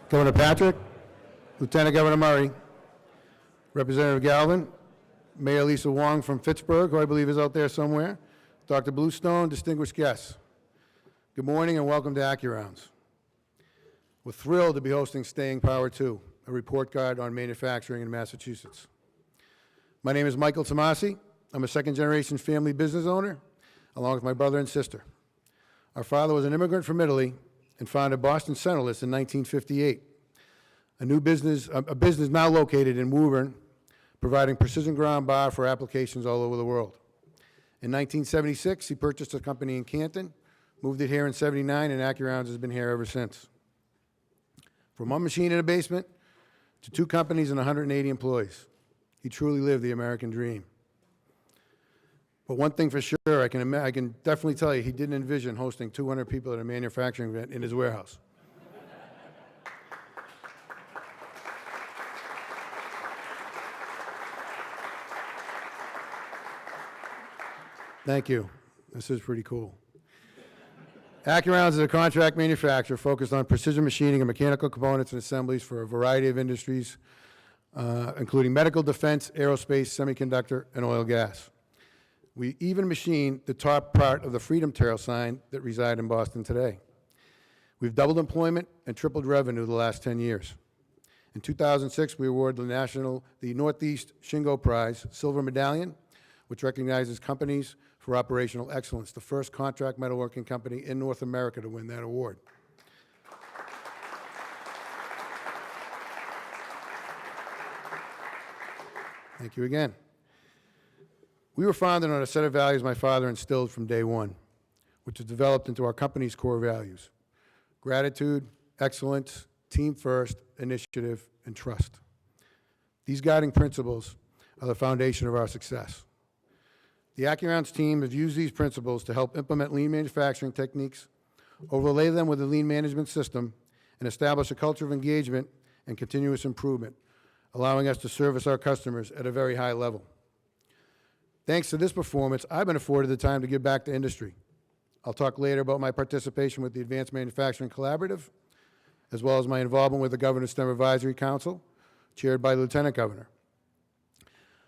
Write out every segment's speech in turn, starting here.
Governor Patrick, Lieutenant Governor Murray, Representative Galvin, Mayor Lisa Wong from Pittsburgh, who I believe is out there somewhere, Dr. Bluestone, distinguished guests. Good morning and welcome to AccuRounds. We're thrilled to be hosting Staying Power 2, a report card on manufacturing in Massachusetts. My name is Michael Tamasi. I'm a second-generation family business owner, along with my brother and sister. Our father was an immigrant from Italy and founded Boston Centerless in 1958, a business now located in Woburn, providing precision ground bar for applications all over the world. In 1976, he purchased a company in Canton, moved it here in '79, and AccuRounds has been here ever since. From one machine in a basement to 2 companies and 180 employees, he truly lived the American dream. But one thing for sure, I can definitely tell you, he didn't envision hosting 200 people at a manufacturing event in his warehouse. Thank you. This is pretty cool. AccuRounds is a contract manufacturer focused on precision machining and mechanical components and assemblies for a variety of industries, including medical, defense, aerospace, semiconductor, and oil and gas. We even machine the top part of the Freedom Trail sign that reside in Boston today. We've doubled employment and tripled revenue the last 10 years. In 2006, we awarded the Northeast Shingo Prize Silver Medallion, which recognizes companies for operational excellence, the first contract metalworking company in North America to win that award. Thank you again. We were founded on a set of values my father instilled from day one, which has developed into our company's core values: gratitude, excellence, team first, initiative, and trust. These guiding principles are the foundation of our success. The AccuRounds team has used these principles to help implement lean manufacturing techniques, overlay them with a lean management system, and establish a culture of engagement and continuous improvement, allowing us to service our customers at a very high level. Thanks to this performance, I've been afforded the time to give back to industry. I'll talk later about my participation with the Advanced Manufacturing Collaborative, as well as my involvement with the Governor's STEM Advisory Council, chaired by the Lieutenant Governor.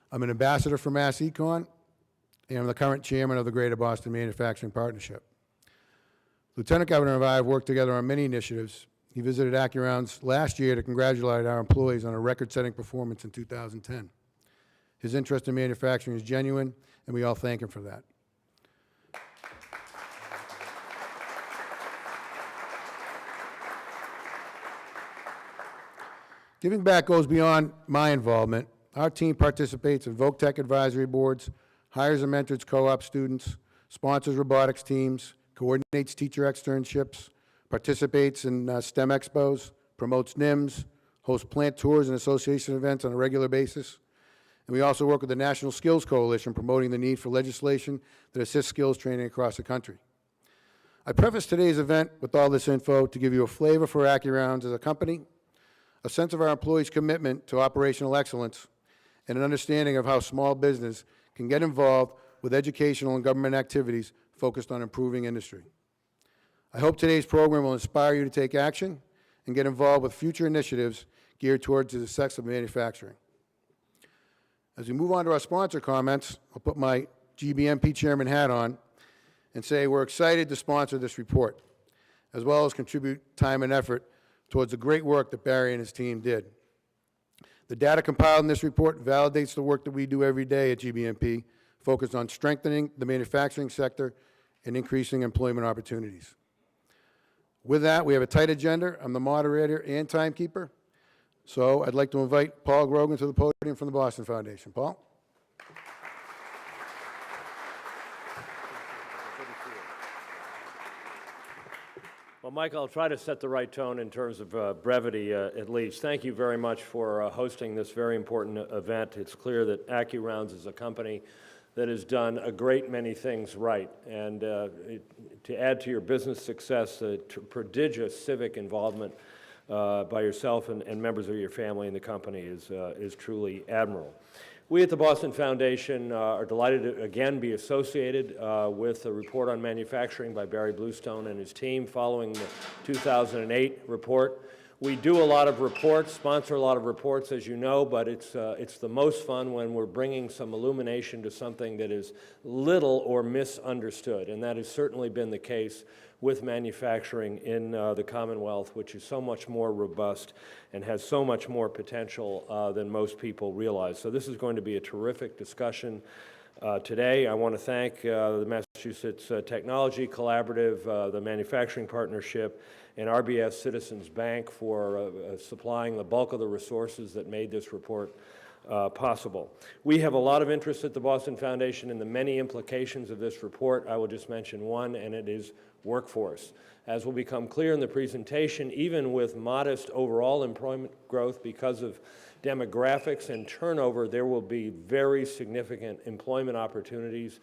I'm an ambassador for MassEcon, and I'm the current chairman of the Greater Boston Manufacturing Partnership. Lieutenant Governor and I have worked together on many initiatives. He visited AccuRounds last year to congratulate our employees on a record-setting performance in 2010. His interest in manufacturing is genuine, and we all thank him for that. Giving back goes beyond my involvement. Our team participates in VOC-Tech advisory boards, hires and mentors co-op students, sponsors robotics teams, coordinates teacher externships, participates in STEM expos, promotes NIMS, hosts plant tours and association events on a regular basis. And we also work with the National Skills Coalition, promoting the need for legislation that assists skills training across the country. I preface today's event with all this info to give you a flavor for AccuRounds as a company, a sense of our employees' commitment to operational excellence, and an understanding of how small business can get involved with educational and government activities focused on improving industry. I hope today's program will inspire you to take action and get involved with future initiatives geared towards the success of manufacturing. As we move on to our sponsor comments, I'll put my GBMP chairman hat on and say we're excited to sponsor this report, as well as contribute time and effort towards the great work that Barry and his team did. The data compiled in this report validates the work that we do every day at GBMP, focused on strengthening the manufacturing sector and increasing employment opportunities. With that, we have a tight agenda. I'm the moderator and timekeeper. So I'd like to invite Paul Grogan to the podium from the Boston Foundation. Paul? Well, Michael, I'll try to set the right tone in terms of brevity, at least. Thank you very much for hosting this very important event. It's clear that AccuRounds is a company that has done a great many things right. And to add to your business success, prodigious civic involvement by yourself and members of your family in the company is truly admirable. We at the Boston Foundation are delighted to again be associated with a report on manufacturing by Barry Bluestone and his team following the 2008 report. We do a lot of reports, sponsor a lot of reports, as you know, but it's the most fun when we're bringing some illumination to something that is little or misunderstood, and that has certainly been the case with manufacturing in the Commonwealth, which is so much more robust and has so much more potential than most people realize. So this is going to be a terrific discussion today. I want to thank the Massachusetts Technology Collaborative, the Manufacturing Partnership, and RBS Citizens Bank for supplying the bulk of the resources that made this report possible. We have a lot of interest at the Boston Foundation in the many implications of this report. I will just mention one, and it is workforce. As will become clear in the presentation, even with modest overall employment growth because of demographics and turnover, there will be very significant employment opportunities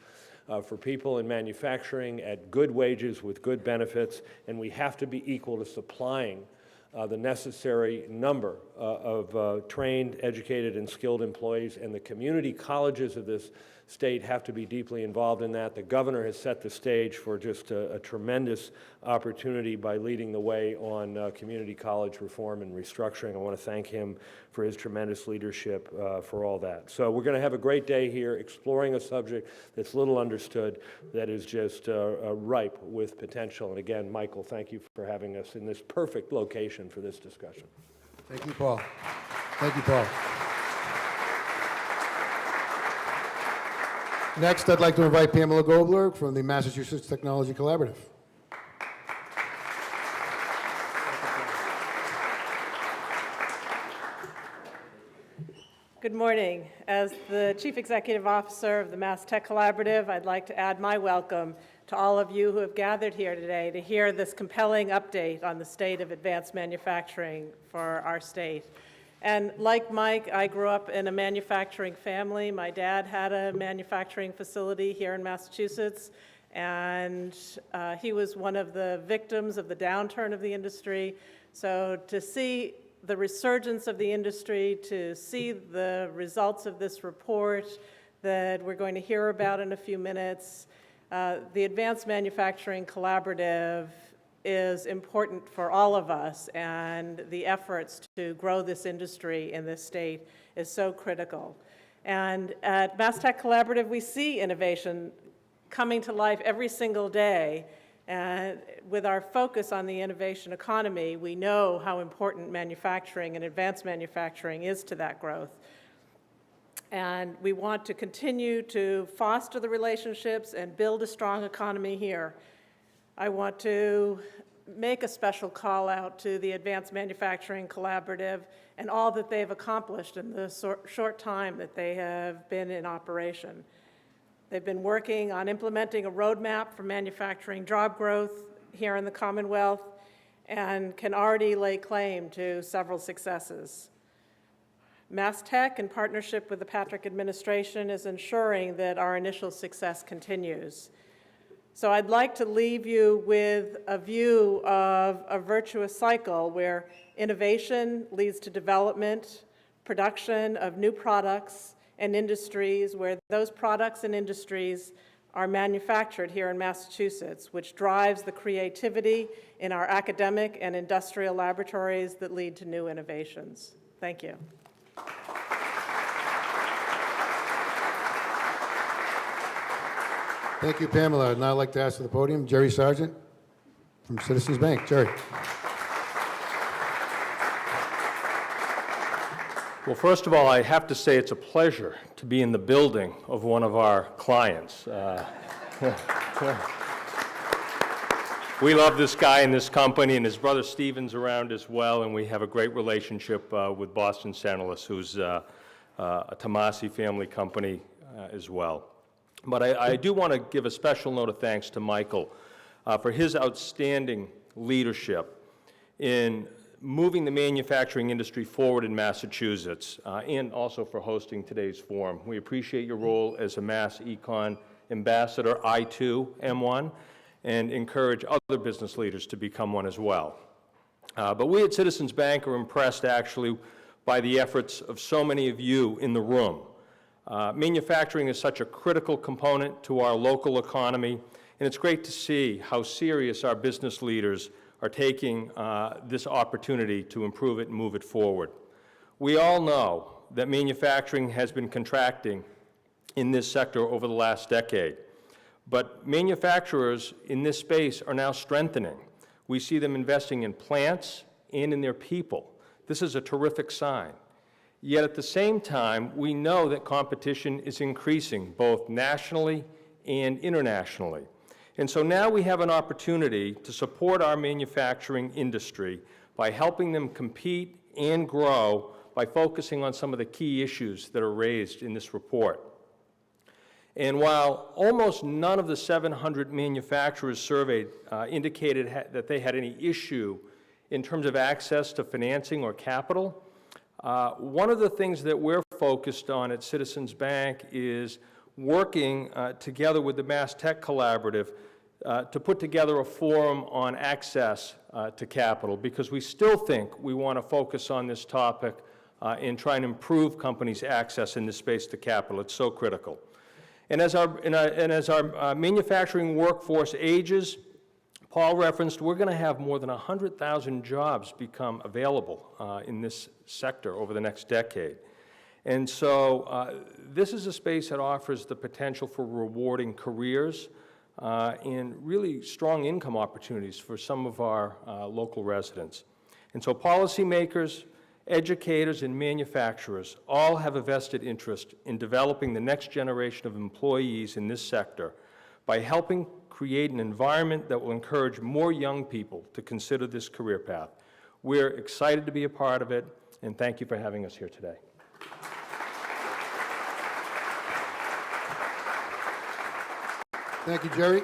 for people in manufacturing at good wages with good benefits, and we have to be equal to supplying the necessary number of trained, educated, and skilled employees, and the community colleges of this state have to be deeply involved in that. The governor has set the stage for just a tremendous opportunity by leading the way on community college reform and restructuring. I want to thank him for his tremendous leadership for all that. So we're going to have a great day here exploring a subject that's little understood, that is just ripe with potential. And again, Michael, thank you for having us in this perfect location for this discussion. Thank you, Paul. Thank you, Paul. Next, I'd like to invite Pamela Goldberg from the Massachusetts Technology Collaborative. Good morning. As the Chief Executive Officer of the Mass Tech Collaborative, I'd like to add my welcome to all of you who have gathered here today to hear this compelling update on the state of advanced manufacturing for our state. And like Mike, I grew up in a manufacturing family. My dad had a manufacturing facility here in Massachusetts, and he was one of the victims of the downturn of the industry. So to see the resurgence of the industry, to see the results of this report that we're going to hear about in a few minutes, the Advanced Manufacturing Collaborative is important for all of us, and the efforts to grow this industry in this state is so critical. And at Mass Tech Collaborative, we see innovation coming to life every single day. And with our focus on the innovation economy, we know how important manufacturing and advanced manufacturing is to that growth. And we want to continue to foster the relationships and build a strong economy here. I want to make a special call out to the Advanced Manufacturing Collaborative and all that they've accomplished in the short time that they have been in operation. They've been working on implementing a roadmap for manufacturing job growth here in the Commonwealth and can already lay claim to several successes. Mass Tech, in partnership with the Patrick administration, is ensuring that our initial success continues. So I'd like to leave you with a view of a virtuous cycle where innovation leads to development, production of new products and industries, where those products and industries are manufactured here in Massachusetts, which drives the creativity in our academic and industrial laboratories that lead to new innovations. Thank you. Thank you, Pamela. I'd now like to ask to the podium Jerry Sargent from Citizens Bank. Jerry. Well, first of all, I have to say it's a pleasure to be in the building of one of our clients. We love this guy and this company, and his brother Steven's around as well, and we have a great relationship with Boston Centerless, who's a Tamasi family company as well. But I do want to give a special note of thanks to Michael for his outstanding leadership in moving the manufacturing industry forward in Massachusetts, and also for hosting today's forum. We appreciate your role as a Mass Econ ambassador. I too am one, and encourage other business leaders to become one as well. But we at Citizens Bank are impressed actually by the efforts of so many of you in the room. Manufacturing is such a critical component to our local economy, and it's great to see how serious our business leaders are taking this opportunity to improve it and move it forward. We all know that manufacturing has been contracting in this sector over the last decade, but manufacturers in this space are now strengthening. We see them investing in plants and in their people. This is a terrific sign. Yet at the same time, we know that competition is increasing both nationally and internationally. And so now we have an opportunity to support our manufacturing industry by helping them compete and grow by focusing on some of the key issues that are raised in this report. And while almost none of the 700 manufacturers surveyed indicated that they had any issue in terms of access to financing or capital, one of the things that we're focused on at Citizens Bank is working together with the Mass Tech Collaborative to put together a forum on access to capital, because we still think we want to focus on this topic and try and improve companies' access in this space to capital. It's so critical. And as our manufacturing workforce ages, Paul referenced, we're going to have more than 100,000 jobs become available in this sector over the next decade. And so this is a space that offers the potential for rewarding careers and really strong income opportunities for some of our local residents. And so policymakers, educators, and manufacturers all have a vested interest in developing the next generation of employees in this sector by helping create an environment that will encourage more young people to consider this career path. We're excited to be a part of it, and thank you for having us here today. Thank you, Jerry.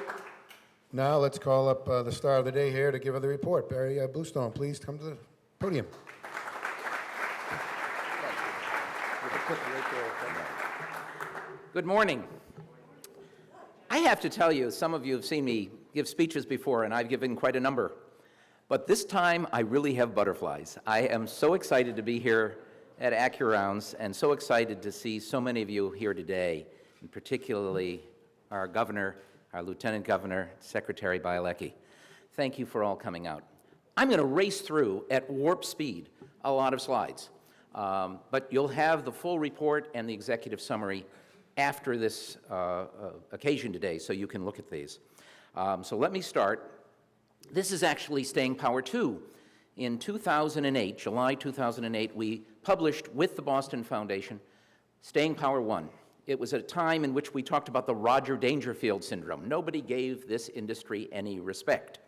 Now let's call up the star of the day here to give her the report. Barry Bluestone, please come to the podium. Good morning. I have to tell you, some of you have seen me give speeches before, and I've given quite a number. But this time, I really have butterflies. I am so excited to be here at AccuRounds, and so excited to see so many of you here today, and particularly our governor, our lieutenant governor, Secretary Bialacki. Thank you for all coming out. I'm going to race through at warp speed a lot of slides, but you'll have the full report and the executive summary after this occasion today, so you can look at these. So let me start. This is actually Staying Power 2. In 2008, July 2008, we published with the Boston Foundation Staying Power 1. It was at a time in which we talked about the Roger Dangerfield syndrome. Nobody gave this industry any respect.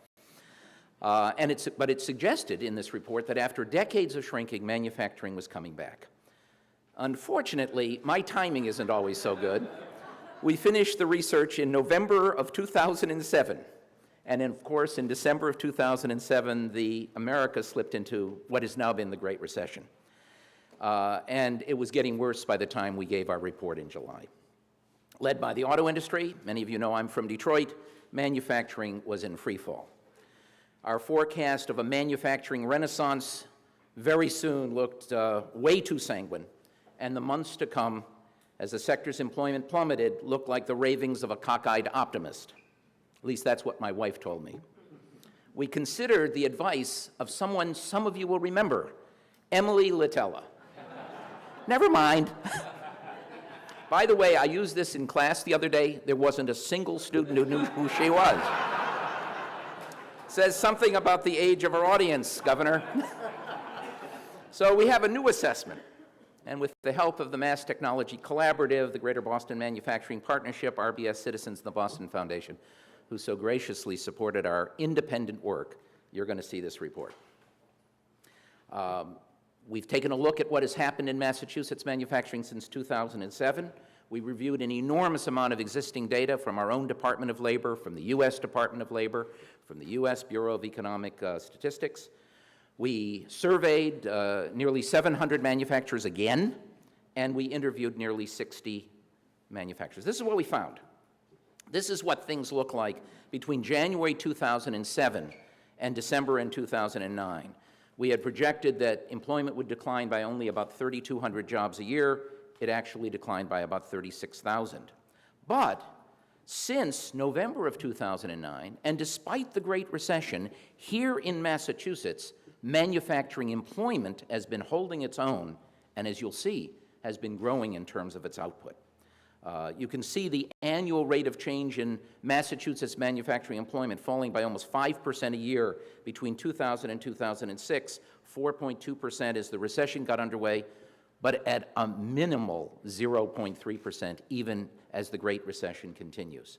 But it suggested in this report that after decades of shrinking, manufacturing was coming back. Unfortunately, my timing isn't always so good. We finished the research in November of 2007. And of course, in December of 2007, America slipped into what has now been the Great Recession. And it was getting worse by the time we gave our report in July. Led by the auto industry, many of you know I'm from Detroit, manufacturing was in free fall. Our forecast of a manufacturing renaissance very soon looked way too sanguine, and the months to come, as the sector's employment plummeted, looked like the ravings of a cockeyed optimist. At least that's what my wife told me. We considered the advice of someone some of you will remember, Emily Litella. Never mind. By the way, I used this in class the other day. There wasn't a single student who knew who she was. Says something about the age of our audience, Governor. So we have a new assessment. And with the help of the Mass Technology Collaborative, the Greater Boston Manufacturing Partnership, RBS Citizens, and the Boston Foundation, who so graciously supported our independent work, you're going to see this report. We've taken a look at what has happened in Massachusetts manufacturing since 2007. We reviewed an enormous amount of existing data from our own Department of Labor, from the U.S. Department of Labor, from the U.S. Bureau of Economic Statistics. We surveyed nearly 700 manufacturers again, and we interviewed nearly 60 manufacturers. This is what we found. This is what things look like between January 2007 and December in 2009. We had projected that employment would decline by only about 3,200 jobs a year. It actually declined by about 36,000. But Since November of 2009, and despite the Great Recession, here in Massachusetts, manufacturing employment has been holding its own, and as you'll see, has been growing in terms of its output. You can see the annual rate of change in Massachusetts manufacturing employment falling by almost 5% a year between 2000 and 2006, 4.2% as the recession got underway, but at a minimal 0.3% even as the Great Recession continues.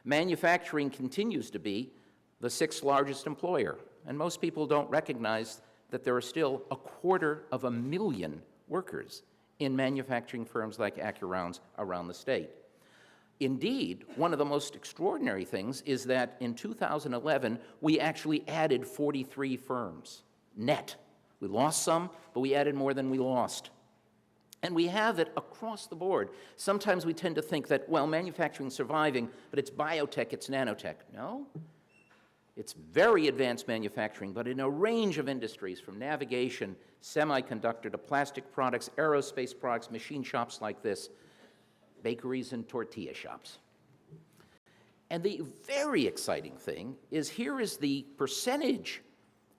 Manufacturing continues to be the sixth largest employer, and most people don't recognize that there are still 250,000 workers in manufacturing firms like AccuRounds around the state. Indeed, one of the most extraordinary things is that in 2011, we actually added 43 firms, net. We lost some, but we added more than we lost. And we have it across the board. Sometimes we tend to think that, well, manufacturing's surviving, but it's biotech, it's nanotech. No, it's very advanced manufacturing, but in a range of industries, from navigation, semiconductor, to plastic products, aerospace products, machine shops like this, bakeries and tortilla shops. And the very exciting thing is here is the percentage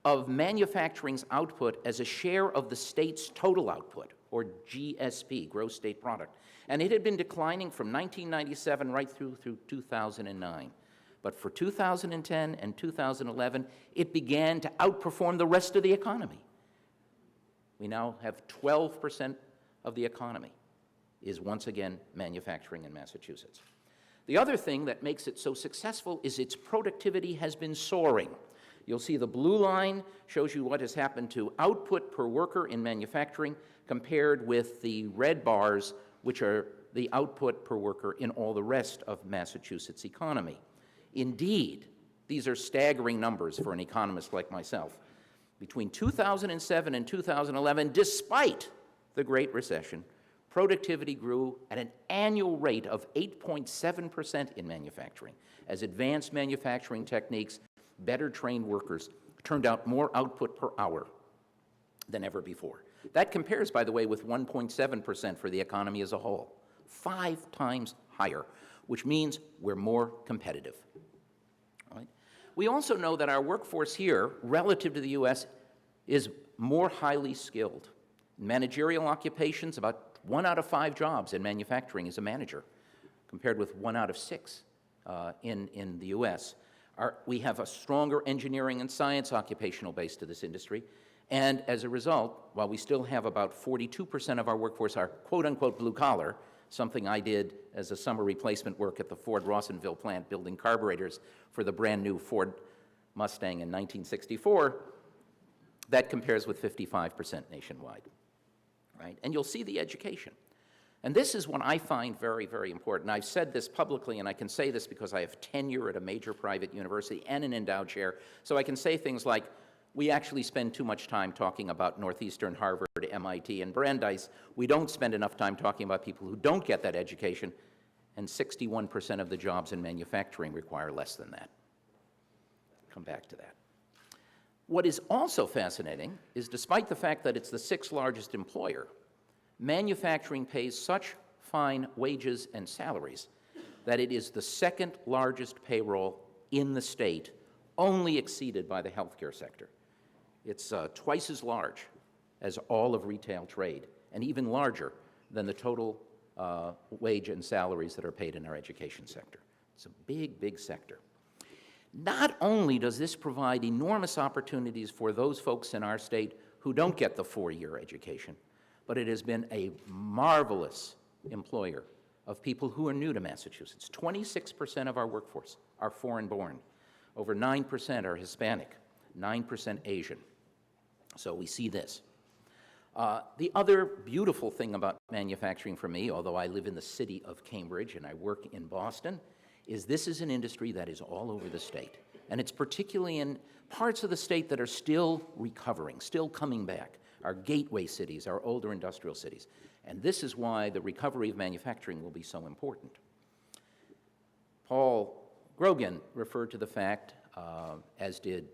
of manufacturing's output as a share of the state's total output, or GSP, gross state product. And it had been declining from 1997 right through 2009. But for 2010 and 2011, it began to outperform the rest of the economy. We now have 12% of the economy is once again manufacturing in Massachusetts. The other thing that makes it so successful is its productivity has been soaring. You'll see the blue line shows you what has happened to output per worker in manufacturing compared with the red bars, which are the output per worker in all the rest of Massachusetts' economy. Indeed, these are staggering numbers for an economist like myself. Between 2007 and 2011, despite the Great Recession, productivity grew at an annual rate of 8.7% in manufacturing, as advanced manufacturing techniques, better trained workers turned out more output per hour than ever before. That compares, by the way, with 1.7% for the economy as a whole, 5 times higher, which means we're more competitive. Right? We also know that our workforce here, relative to the US, is more highly skilled. In managerial occupations, about 1 out of 5 jobs in manufacturing is a manager, compared with 1 out of 6 in the US. We have a stronger engineering and science occupational base to this industry, and as a result, while we still have about 42% of our workforce are quote-unquote blue-collar, something I did as a summer replacement work at the Ford Rawsonville plant building carburetors for the brand-new Ford Mustang in 1964, that compares with 55% nationwide, right? And you'll see the education. And this is what I find very, very important. I've said this publicly, and I can say this because I have tenure at a major private university and an endowed chair, so I can say things like, we actually spend too much time talking about Northeastern, Harvard, MIT, and Brandeis. We don't spend enough time talking about people who don't get that education, and 61% of the jobs in manufacturing require less than that. Come back to that. What is also fascinating is, despite the fact that it's the 6th largest employer, manufacturing pays such fine wages and salaries that it is the 2nd largest payroll in the state, only exceeded by the healthcare sector. It's twice as large as all of retail trade, and even larger than the total wage and salaries that are paid in our education sector. It's a big, big sector. Not only does this provide enormous opportunities for those folks in our state who don't get the 4-year education, but it has been a marvelous employer of people who are new to Massachusetts. 26% of our workforce are foreign-born. Over 9% are Hispanic, 9% Asian. So we see this. The other beautiful thing about manufacturing for me, although I live in the city of Cambridge and I work in Boston, is this is an industry that is all over the state. And it's particularly in parts of the state that are still recovering, still coming back, our gateway cities, our older industrial cities. And this is why the recovery of manufacturing will be so important. Paul Grogan referred to the fact, as did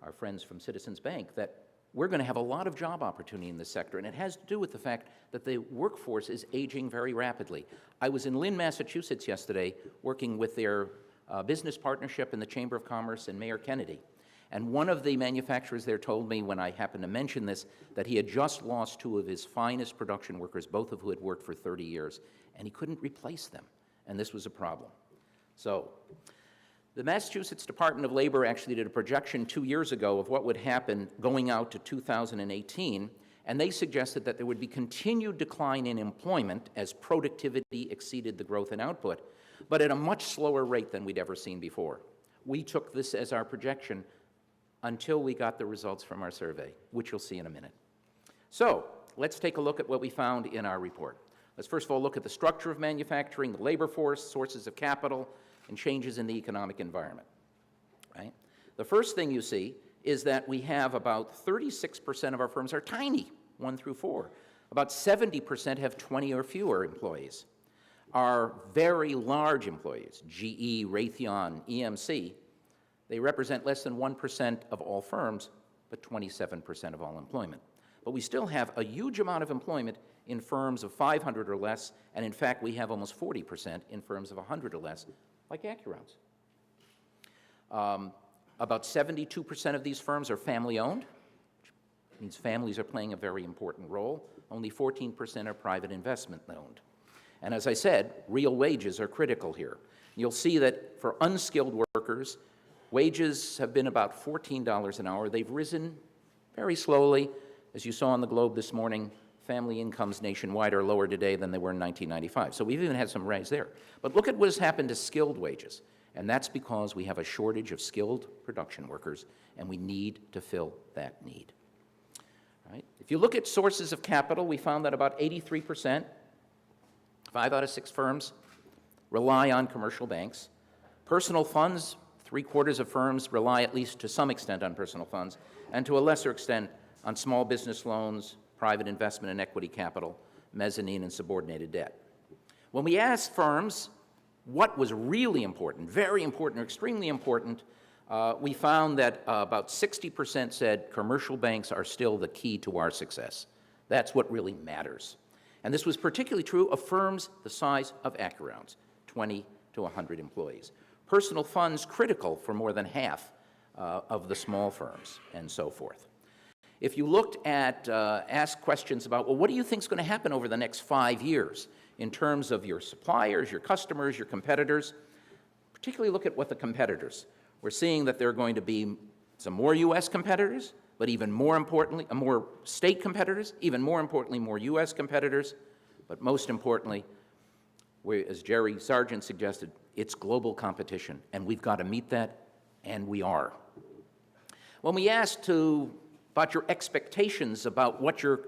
our friends from Citizens Bank, that we're going to have a lot of job opportunity in this sector, and it has to do with the fact that the workforce is aging very rapidly. I was in Lynn, Massachusetts yesterday working with their business partnership in the Chamber of Commerce and Mayor Kennedy. And one of the manufacturers there told me, when I happened to mention this, that he had just lost two of his finest production workers, both of who had worked for 30 years, and he couldn't replace them, and this was a problem. So the Massachusetts Department of Labor actually did a projection 2 years ago of what would happen going out to 2018, and they suggested that there would be continued decline in employment as productivity exceeded the growth in output, but at a much slower rate than we'd ever seen before. We took this as our projection until we got the results from our survey, which you'll see in a minute. So let's take a look at what we found in our report. Let's first of all look at the structure of manufacturing, the labor force, sources of capital, and changes in the economic environment. Right? The first thing you see is that we have about 36% of our firms are tiny, 1 through 4. About 70% have 20 or fewer employees. Our very large employees, GE, Raytheon, EMC, they represent less than 1% of all firms, but 27% of all employment. But we still have a huge amount of employment in firms of 500 or less, and in fact, we have almost 40% in firms of 100 or less, like AccuRounds. About 72% of these firms are family-owned, which means families are playing a very important role. Only 14% are private investment-owned. And as I said, real wages are critical here. You'll see that for unskilled workers, wages have been about $14 an hour. They've risen very slowly. As you saw on the Globe this morning, family incomes nationwide are lower today than they were in 1995. So we've even had some rise there. But look at what has happened to skilled wages. And that's because we have a shortage of skilled production workers, and we need to fill that need. Right? If you look at sources of capital, we found that about 83%, 5 out of 6 firms, rely on commercial banks. Personal funds, 3/4 of firms rely at least to some extent on personal funds, and to a lesser extent on small business loans, private investment and equity capital, mezzanine and subordinated debt. When we asked firms what was really important, very important or extremely important, we found that about 60% said commercial banks are still the key to our success. That's what really matters. And this was particularly true of firms the size of AccuRounds, 20 to 100 employees. Personal funds critical for more than half of the small firms, and so forth. If you looked at, asked questions about, well, what do you think is going to happen over the next 5 years in terms of your suppliers, your customers, your competitors? Particularly look at what the competitors. We're seeing that there are going to be some more U.S. competitors, but even more importantly, more state competitors, even more importantly, more U.S. competitors, but most importantly, as Jerry Sargent suggested, it's global competition, and we've got to meet that, and we are. When we asked about your expectations about what you're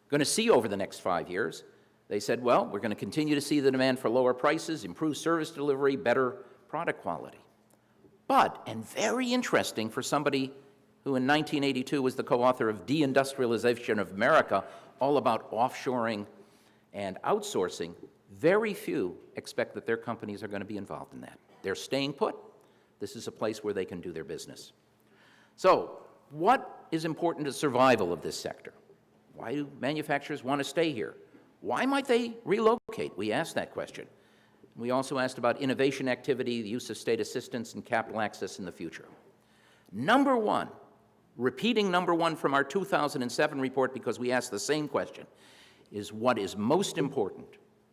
going to see over the next 5 years, they said, well, we're going to continue to see the demand for lower prices, improved service delivery, better product quality. But, and very interesting for somebody who in 1982 was the co-author of Deindustrialization of America, all about offshoring and outsourcing, very few expect that their companies are going to be involved in that. They're staying put. This is a place where they can do their business. So, what is important to survival of this sector? Why do manufacturers want to stay here? Why might they relocate? We asked that question. We also asked about innovation activity, the use of state assistance, and capital access in the future. Number one, repeating number one from our 2007 report because we asked the same question, is what is most important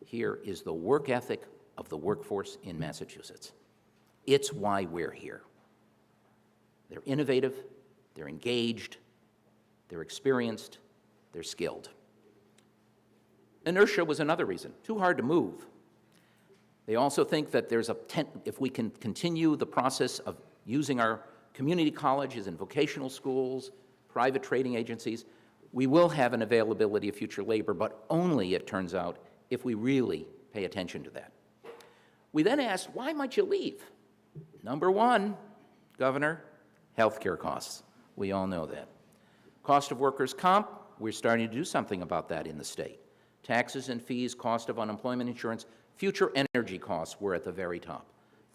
here is the work ethic of the workforce in Massachusetts. It's why we're here. They're innovative, they're engaged, they're experienced, they're skilled. Inertia was another reason. Too hard to move. They also think that if we can continue the process of using our community colleges and vocational schools, private trading agencies, we will have an availability of future labor, but only, it turns out, if we really pay attention to that. We then asked, why might you leave? Number one, Governor, healthcare costs. We all know that. Cost of workers' comp, we're starting to do something about that in the state. Taxes and fees, cost of unemployment insurance, future energy costs were at the very top.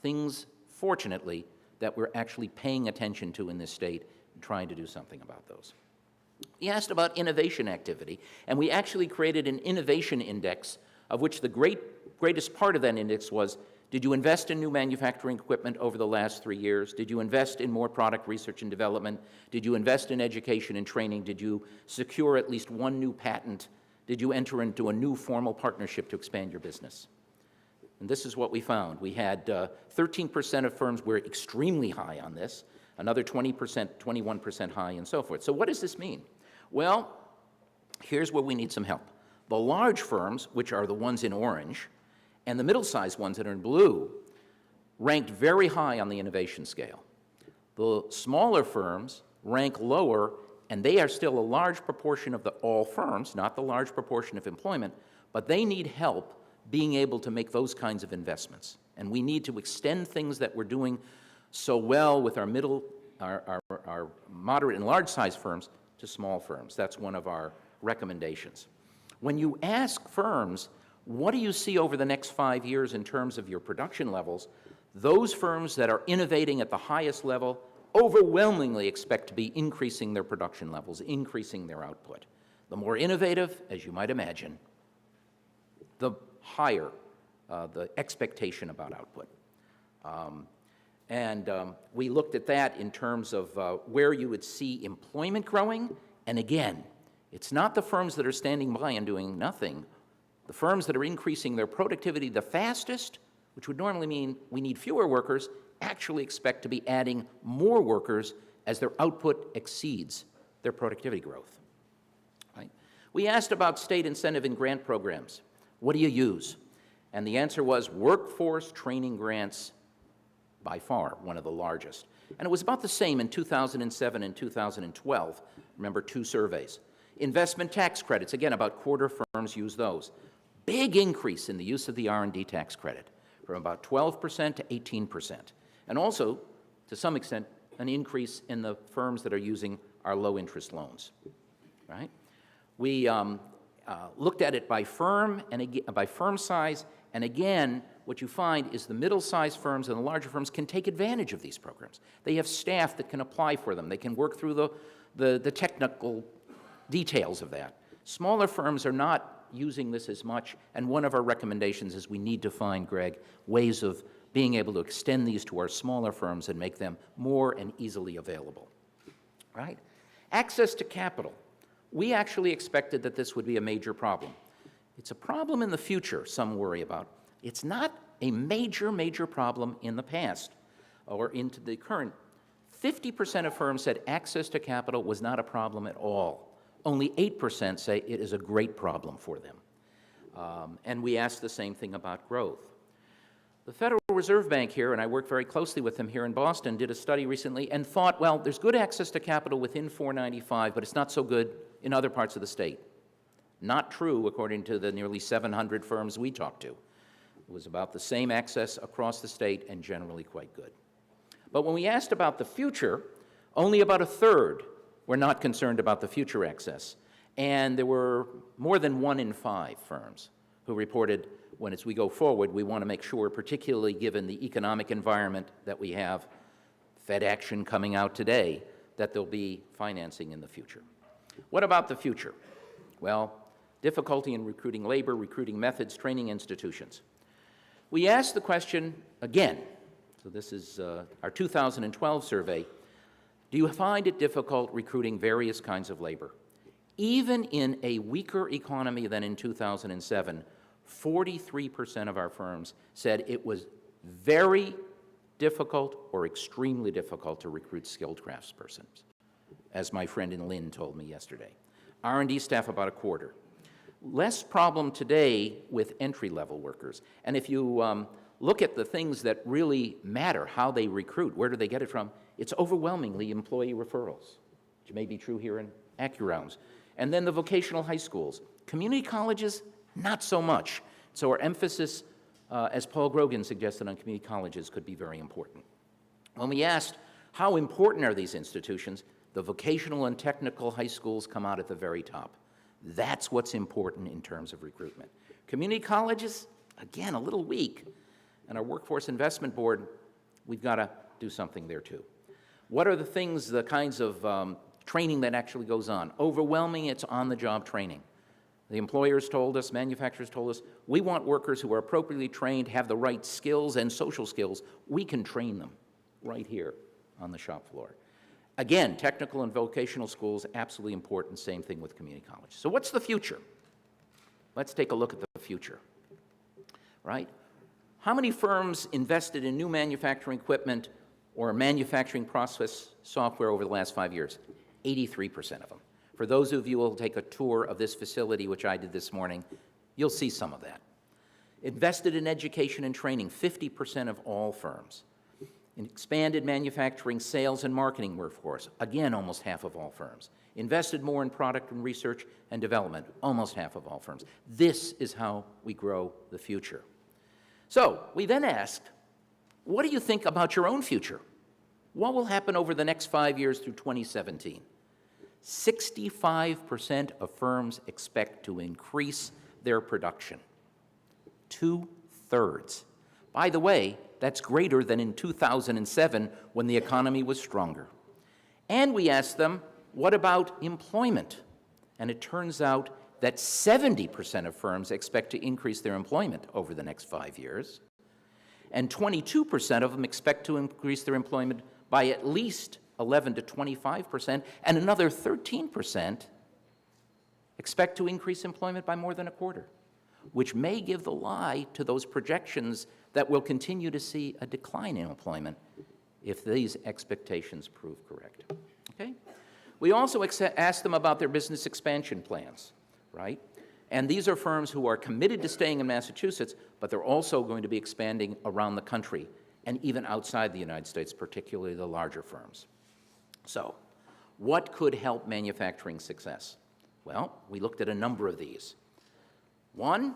Things, fortunately, that we're actually paying attention to in this state and trying to do something about those. We asked about innovation activity, and we actually created an innovation index, of which the greatest part of that index was, did you invest in new manufacturing equipment over the last 3 years? Did you invest in more product research and development? Did you invest in education and training? Did you secure at least one new patent? Did you enter into a new formal partnership to expand your business? And this is what we found. We had 13% of firms were extremely high on this, another 20%, 21% high, and so forth. So what does this mean? Well, here's where we need some help. The large firms, which are the ones in orange, and the middle-sized ones that are in blue, ranked very high on the innovation scale. The smaller firms rank lower, and they are still a large proportion of all firms, not the large proportion of employment, but they need help being able to make those kinds of investments. And we need to extend things that we're doing so well with our moderate and large-sized firms to small firms. That's one of our recommendations. When you ask firms, what do you see over the next 5 years in terms of your production levels, those firms that are innovating at the highest level overwhelmingly expect to be increasing their production levels, increasing their output. The more innovative, as you might imagine, the higher the expectation about output. We looked at that in terms of where you would see employment growing. And again, it's not the firms that are standing by and doing nothing. The firms that are increasing their productivity the fastest, which would normally mean we need fewer workers, actually expect to be adding more workers as their output exceeds their productivity growth. Right? We asked about state incentive and grant programs. What do you use? And the answer was workforce training grants, by far one of the largest. And it was about the same in 2007 and 2012. Remember, 2 surveys. Investment tax credits, again, about a quarter firms use those. Big increase in the use of the R&D tax credit, from about 12% to 18%. And also, to some extent, an increase in the firms that are using our low-interest loans. Right? We looked at it by firm and by firm size, and again, what you find is the middle-sized firms and the larger firms can take advantage of these programs. They have staff that can apply for them. They can work through the technical details of that. Smaller firms are not using this as much, and one of our recommendations is we need to find, Greg, ways of being able to extend these to our smaller firms and make them more and easily available. Right? Access to capital. We actually expected that this would be a major problem. It's a problem in the future, some worry about. It's not a major, major problem in the past or into the current. 50% of firms said access to capital was not a problem at all. Only 8% say it is a great problem for them. And we asked the same thing about growth. The Federal Reserve Bank here, and I work very closely with them here in Boston, did a study recently and thought, well, there's good access to capital within 495, but it's not so good in other parts of the state. Not true, according to the nearly 700 firms we talked to. It was about the same access across the state and generally quite good. But when we asked about the future, only about a third were not concerned about the future access. And there were more than 1 in 5 firms who reported, as we go forward, we want to make sure, particularly given the economic environment that we have, Fed action coming out today, that there'll be financing in the future. What about the future? Well, difficulty in recruiting labor, recruiting methods, training institutions. We asked the question again, so this is our 2012 survey, do you find it difficult recruiting various kinds of labor? Even in a weaker economy than in 2007, 43% of our firms said it was very difficult or extremely difficult to recruit skilled craftspersons, as my friend in Lynn told me yesterday. R&D staff about a quarter. Less problem today with entry-level workers. And if you look at the things that really matter, how they recruit, where do they get it from, it's overwhelmingly employee referrals, which may be true here in AccuRounds. And then the vocational high schools. Community colleges, not so much. So our emphasis, as Paul Grogan suggested, on community colleges could be very important. When we asked how important are these institutions, the vocational and technical high schools come out at the very top. That's what's important in terms of recruitment. Community colleges, again, a little weak. And our Workforce Investment Board, we've got to do something there too. What are the things, the kinds of training that actually goes on. Overwhelming, it's on-the-job training. The employers told us, manufacturers told us, we want workers who are appropriately trained, have the right skills and social skills. We can train them right here on the shop floor. Again, technical and vocational schools, absolutely important. Same thing with community college. So what's the future? Let's take a look at the future, right? How many firms invested in new manufacturing equipment or manufacturing process software over the last 5 years? 83% of them. For those of you who will take a tour of this facility, which I did this morning, you'll see some of that. Invested in education and training, 50% of all firms. In expanded manufacturing, sales, and marketing workforce, again, almost half of all firms. Invested more in product and research and development, almost half of all firms. This is how we grow the future. So we then asked, what do you think about your own future? What will happen over the next 5 years through 2017? 65% of firms expect to increase their production. 2/3. By the way, that's greater than in 2007 when the economy was stronger. And we asked them, what about employment? And it turns out that 70% of firms expect to increase their employment over the next 5 years. And 22% of them expect to increase their employment by at least 11 to 25%, and another 13% expect to increase employment by more than a quarter, which may give the lie to those projections that we'll continue to see a decline in employment if these expectations prove correct. Okay? We also asked them about their business expansion plans, right? And these are firms who are committed to staying in Massachusetts, but they're also going to be expanding around the country and even outside the United States, particularly the larger firms. So, what could help manufacturing success? Well, we looked at a number of these. One,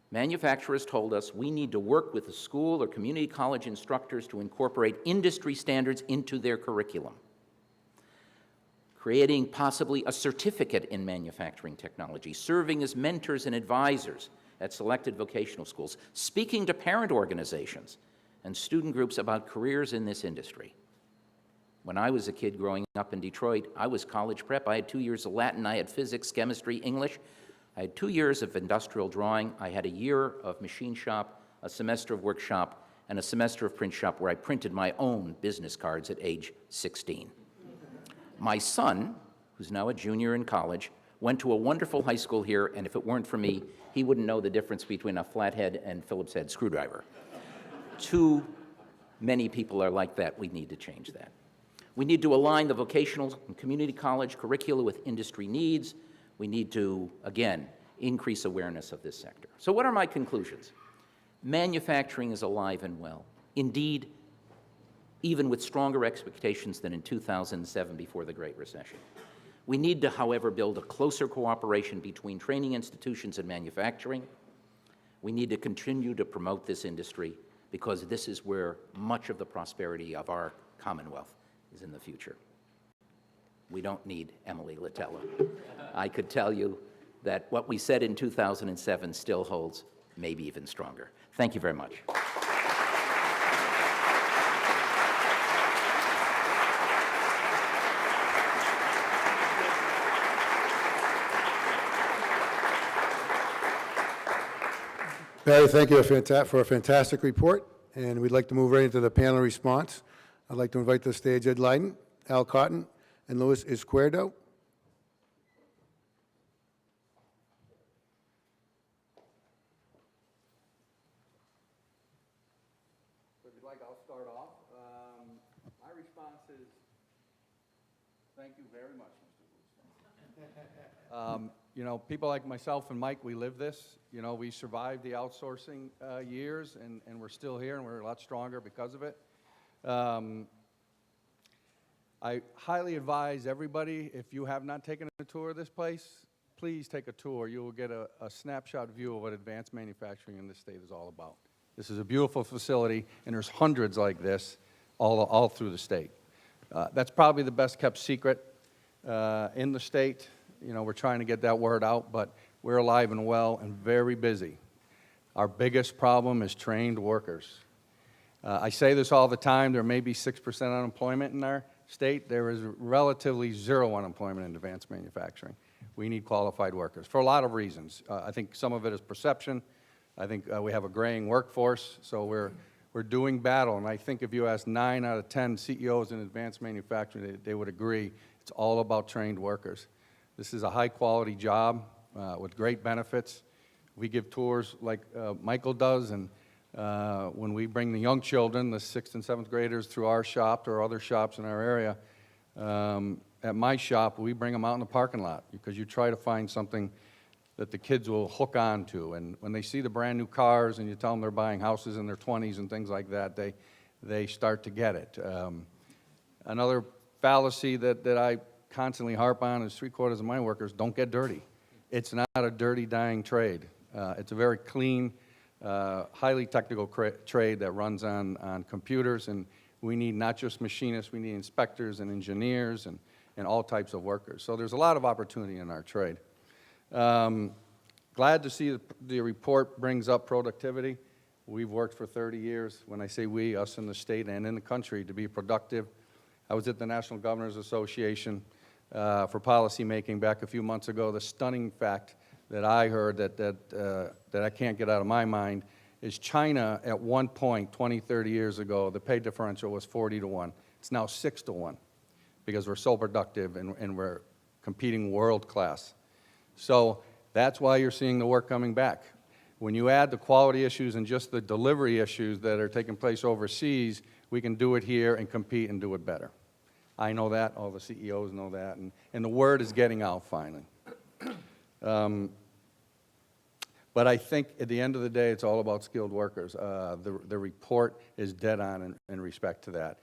manufacturers told us we need to work with the school or community college instructors to incorporate industry standards into their curriculum. Creating possibly a certificate in manufacturing technology, serving as mentors and advisors at selected vocational schools, speaking to parent organizations and student groups about careers in this industry. When I was a kid growing up in Detroit, I was college prep. I had 2 years of Latin, I had physics, chemistry, English. I had 2 years of industrial drawing. I had a year of machine shop, a semester of workshop, and a semester of print shop where I printed my own business cards at age 16. My son, who's now a junior in college, went to a wonderful high school here, and if it weren't for me, he wouldn't know the difference between a flathead and Phillips head screwdriver. Too many people are like that. We need to change that. We need to align the vocational and community college curricula with industry needs. We need to, again, increase awareness of this sector. So what are my conclusions? Manufacturing is alive and well. Indeed, even with stronger expectations than in 2007 before the Great Recession. We need to, however, build a closer cooperation between training institutions and manufacturing. We need to continue to promote this industry because this is where much of the prosperity of our Commonwealth is in the future. We don't need Emily Litella. I could tell you that what we said in 2007 still holds, maybe even stronger. Thank you very much. Barry, thank you for a fantastic report, and we'd like to move right into the panel response. I'd like to invite to the stage Ed Leiden, Al Cotton, and Luis Izquierdo. So if you'd like, I'll start off. My response is, thank you very much, Mr. Bluestone. You know, people like myself and Mike, we live this. You know, we survived the outsourcing years, and we're still here, and we're a lot stronger because of it. I highly advise everybody, if you have not taken a tour of this place, please take a tour. You will get a snapshot view of what advanced manufacturing in this state is all about. This is a beautiful facility, and there's hundreds like this all through the state. That's probably the best kept secret in the state. You know, we're trying to get that word out, but we're alive and well and very busy. Our biggest problem is trained workers. I say this all the time, there may be 6% unemployment in our state, there is relatively zero unemployment in advanced manufacturing. We need qualified workers for a lot of reasons. I think some of it is perception. I think we have a graying workforce, so we're doing battle. And I think if you ask 9 out of 10 CEOs in advanced manufacturing, they would agree it's all about trained workers. This is a high-quality job with great benefits. We give tours like Michael does, and when we bring the young children, the 6th and 7th graders, through our shop or other shops in our area, at my shop, we bring them out in the parking lot because you try to find something that the kids will hook on to. And when they see the brand new cars and you tell them they're buying houses in their 20s and things like that, they start to get it. Another fallacy that I constantly harp on is 3/4 of my workers don't get dirty. It's not a dirty, dying trade. It's a very clean, highly technical trade that runs on computers, and we need not just machinists, we need inspectors and engineers and all types of workers. So there's a lot of opportunity in our trade. Glad to see the report brings up productivity. We've worked for 30 years, when I say we, us in the state and in the country, to be productive. I was at the National Governors Association for policy making back a few months ago. The stunning fact that I heard that I can't get out of my mind is China at one point, 20, 30 years ago, the pay differential was 40-1. It's now 6-1 because we're so productive and we're competing world class. So that's why you're seeing the work coming back. When you add the quality issues and just the delivery issues that are taking place overseas, we can do it here and compete and do it better. I know that, all the CEOs know that, and the word is getting out finally. But I think at the end of the day, it's all about skilled workers. The report is dead on in respect to that.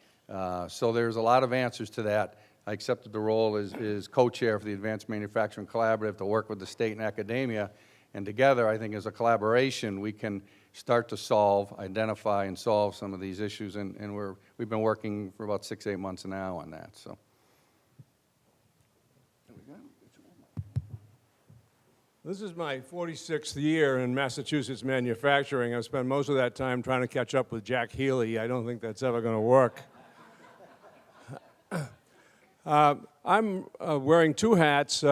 So there's a lot of answers to that. I accepted the role as co-chair for the Advanced Manufacturing Collaborative to work with the state and academia, and together, I think as a collaboration, we can start to identify and solve some of these issues, and we've been working for about 6-8 months now on that. So. This is my 46th year in Massachusetts manufacturing. I've spent most of that time trying to catch up with Jack Healy. I don't think that's ever going to work. I'm wearing two hats,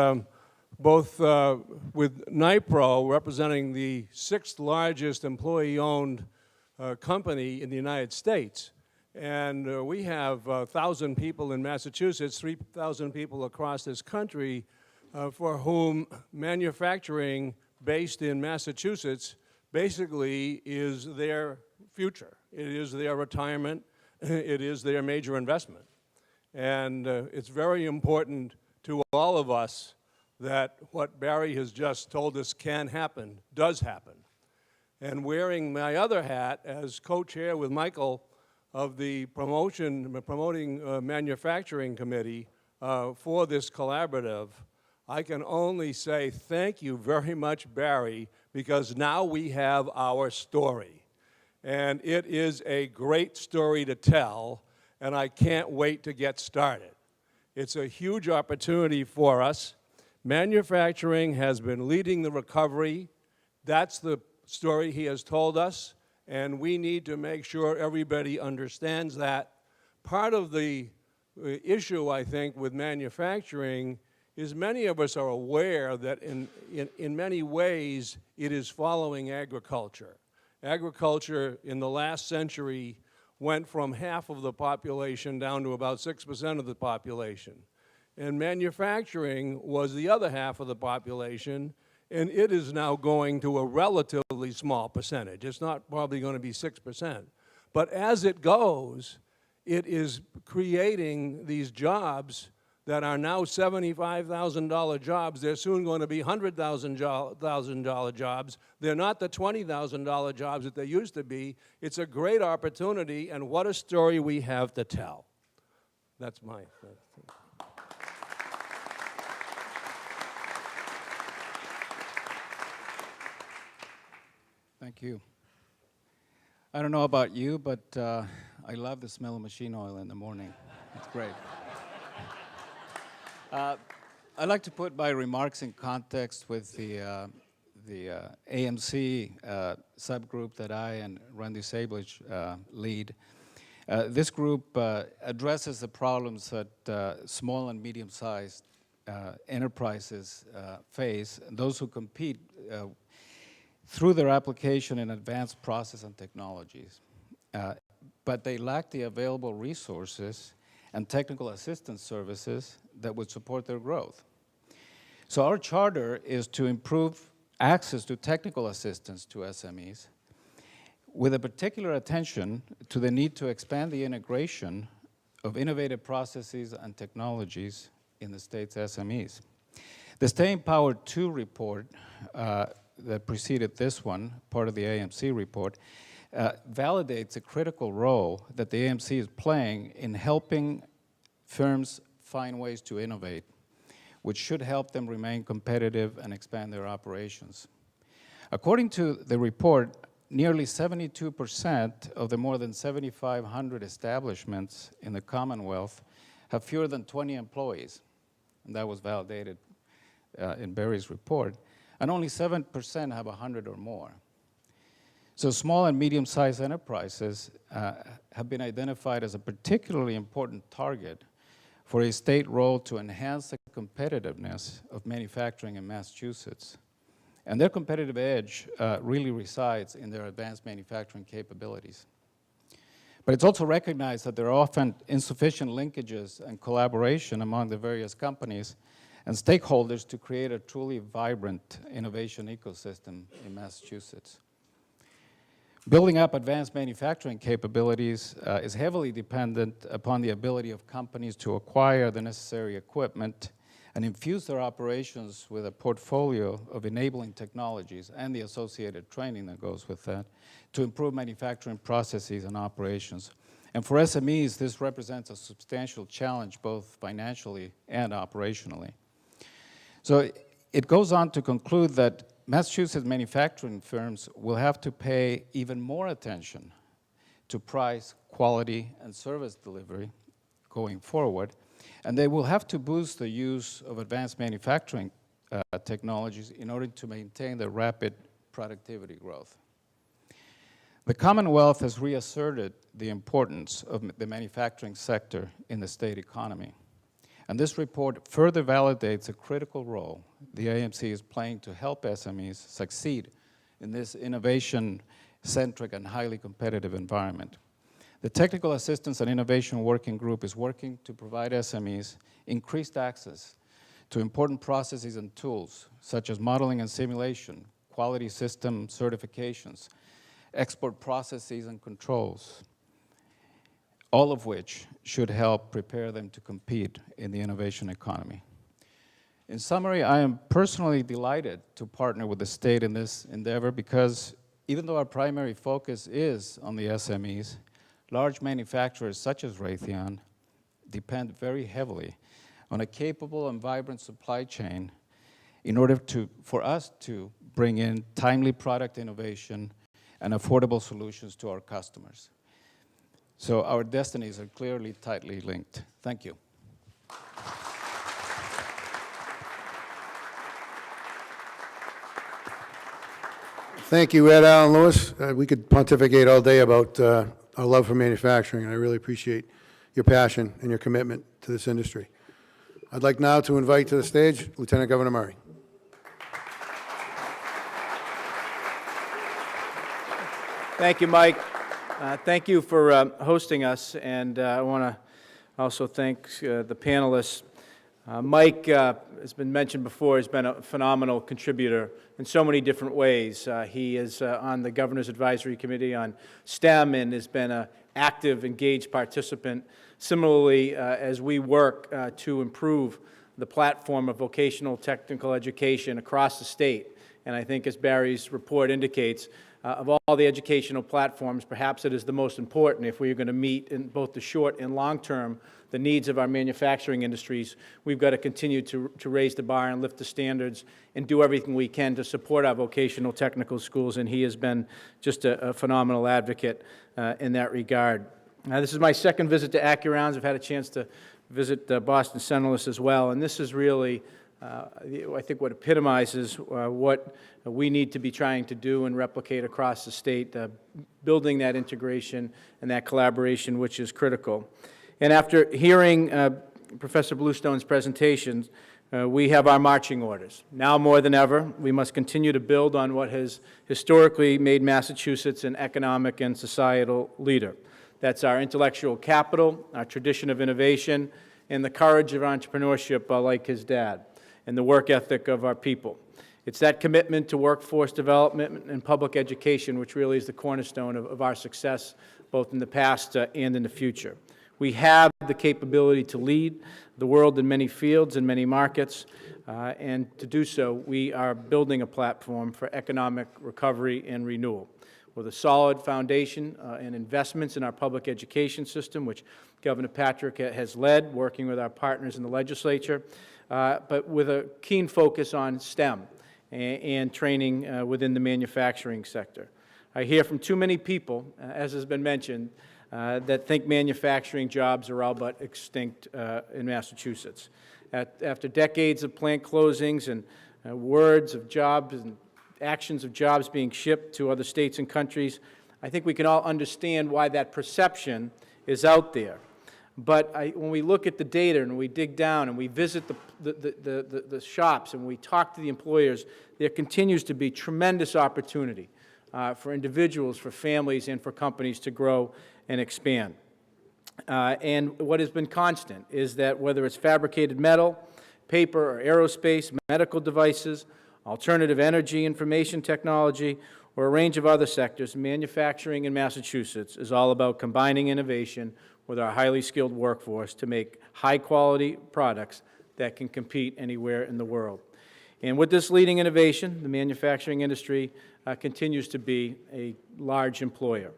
both with NIPRO, representing the 6th largest employee-owned company in the United States. And we have 1,000 people in Massachusetts, 3,000 people across this country, for whom manufacturing based in Massachusetts basically is their future. It is their retirement. It is their major investment. And it's very important to all of us that what Barry has just told us can happen, does happen. And wearing my other hat as co-chair with Michael of the Promoting Manufacturing Committee for this collaborative, I can only say thank you very much, Barry, because now we have our story. And it is a great story to tell, and I can't wait to get started. It's a huge opportunity for us. Manufacturing has been leading the recovery. That's the story he has told us, and we need to make sure everybody understands that. Part of the issue, I think, with manufacturing is many of us are aware that in many ways it is following agriculture. Agriculture in the last century went from half of the population down to about 6% of the population. And manufacturing was the other half of the population, and it is now going to a relatively small percentage. It's not probably going to be 6%. But as it goes, it is creating these jobs that are now $75,000 jobs. They're soon going to be $100,000 jobs. They're not the $20,000 jobs that they used to be. It's a great opportunity, and what a story we have to tell. That's my thing. Thank you. I don't know about you, but I love the smell of machine oil in the morning. It's great. I'd like to put my remarks in context with the AMC subgroup that I and Randy Sablich lead. This group addresses the problems that small and medium-sized enterprises face, those who compete through their application in advanced process and technologies. But they lack the available resources and technical assistance services that would support their growth. So our charter is to improve access to technical assistance to SMEs, with a particular attention to the need to expand the integration of innovative processes and technologies in the state's SMEs. The Stay Empowered 2 report that preceded this one, part of the AMC report, validates a critical role that the AMC is playing in helping firms find ways to innovate, which should help them remain competitive and expand their operations. According to the report, nearly 72% of the more than 7,500 establishments in the Commonwealth have fewer than 20 employees, and that was validated in Barry's report, and only 7% have 100 or more. So small and medium-sized enterprises have been identified as a particularly important target for a state role to enhance the competitiveness of manufacturing in Massachusetts. And their competitive edge really resides in their advanced manufacturing capabilities. But it's also recognized that there are often insufficient linkages and collaboration among the various companies and stakeholders to create a truly vibrant innovation ecosystem in Massachusetts. Building up advanced manufacturing capabilities is heavily dependent upon the ability of companies to acquire the necessary equipment and infuse their operations with a portfolio of enabling technologies and the associated training that goes with that to improve manufacturing processes and operations. And for SMEs, this represents a substantial challenge both financially and operationally. So it goes on to conclude that Massachusetts manufacturing firms will have to pay even more attention to price, quality, and service delivery going forward, and they will have to boost the use of advanced manufacturing technologies in order to maintain the rapid productivity growth. The Commonwealth has reasserted the importance of the manufacturing sector in the state economy. And this report further validates a critical role the AMC is playing to help SMEs succeed in this innovation-centric and highly competitive environment. The Technical Assistance and Innovation Working Group is working to provide SMEs increased access to important processes and tools, such as modeling and simulation, quality system certifications, export processes and controls, all of which should help prepare them to compete in the innovation economy. In summary, I am personally delighted to partner with the state in this endeavor because even though our primary focus is on the SMEs, large manufacturers such as Raytheon depend very heavily on a capable and vibrant supply chain in order for us to bring in timely product innovation and affordable solutions to our customers. So our destinies are clearly tightly linked. Thank you. Thank you, Ed Allen Lewis. We could pontificate all day about our love for manufacturing, and I really appreciate your passion and your commitment to this industry. I'd like now to invite to the stage Lieutenant Governor Murray. Thank you, Mike. Thank you for hosting us, and I want to also thank the panelists. Mike, has been mentioned before, has been a phenomenal contributor in so many different ways. He is on the Governor's Advisory Committee on STEM and has been an active, engaged participant. Similarly, as we work to improve the platform of vocational technical education across the state, and I think as Barry's report indicates, of all the educational platforms, perhaps it is the most important if we are going to meet in both the short and long term the needs of our manufacturing industries. We've got to continue to raise the bar and lift the standards and do everything we can to support our vocational technical schools, and he has been just a phenomenal advocate in that regard. This is my second visit to AccuRounds. I've had a chance to visit Boston Centerless as well, and this is really I think what epitomizes what we need to be trying to do and replicate across the state, building that integration and that collaboration, which is critical. And after hearing Professor Bluestone's presentations, we have our marching orders. Now more than ever, we must continue to build on what has historically made Massachusetts an economic and societal leader. That's our intellectual capital, our tradition of innovation, and the courage of entrepreneurship like his dad, and the work ethic of our people. It's that commitment to workforce development and public education which really is the cornerstone of our success, both in the past and in the future. We have the capability to lead the world in many fields and many markets, and to do so, we are building a platform for economic recovery and renewal with a solid foundation and investments in our public education system, which Governor Patrick has led, working with our partners in the legislature, but with a keen focus on STEM and training within the manufacturing sector. I hear from too many people, as has been mentioned, that think manufacturing jobs are all but extinct in Massachusetts. After decades of plant closings and words of jobs and actions of jobs being shipped to other states and countries, I think we can all understand why that perception is out there. But when we look at the data and we dig down and we visit the shops and we talk to the employers, there continues to be tremendous opportunity for individuals, for families, and for companies to grow and expand. And what has been constant is that whether it's fabricated metal, paper, or aerospace, medical devices, alternative energy, information technology, or a range of other sectors, manufacturing in Massachusetts is all about combining innovation with our highly skilled workforce to make high-quality products that can compete anywhere in the world. And with this leading innovation, the manufacturing industry continues to be a large employer.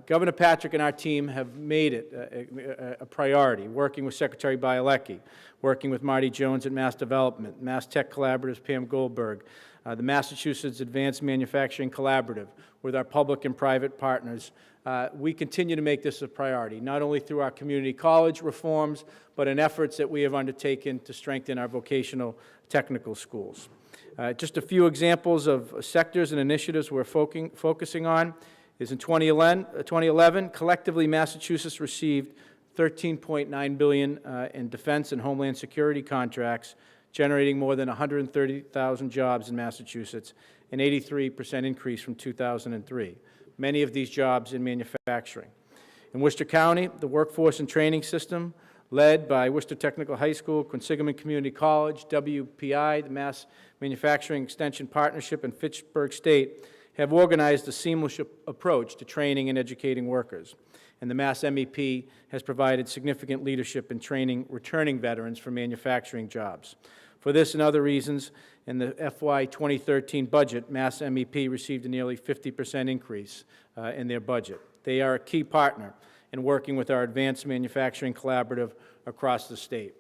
Governor Patrick and our team have made it a priority, working with Secretary Bialacki, working with Marty Jones at Mass Development, Mass Tech Collaborative's Pam Goldberg, the Massachusetts Advanced Manufacturing Collaborative, with our public and private partners. We continue to make this a priority, not only through our community college reforms, but in efforts that we have undertaken to strengthen our vocational technical schools. Just a few examples of sectors and initiatives we're focusing on is in 2011, collectively Massachusetts received $13.9 billion in defense and homeland security contracts, generating more than 130,000 jobs in Massachusetts, an 83% increase from 2003. Many of these jobs in manufacturing. In Worcester County, the workforce and training system, led by Worcester Technical High School, Quinsigamond Community College, WPI, the Mass Manufacturing Extension Partnership, and Fitchburg State, have organized a seamless approach to training and educating workers. And the Mass MEP has provided significant leadership in training returning veterans for manufacturing jobs. For this and other reasons, in the FY 2013 budget, Mass MEP received a nearly 50% increase in their budget. They are a key partner in working with our Advanced Manufacturing Collaborative across the state.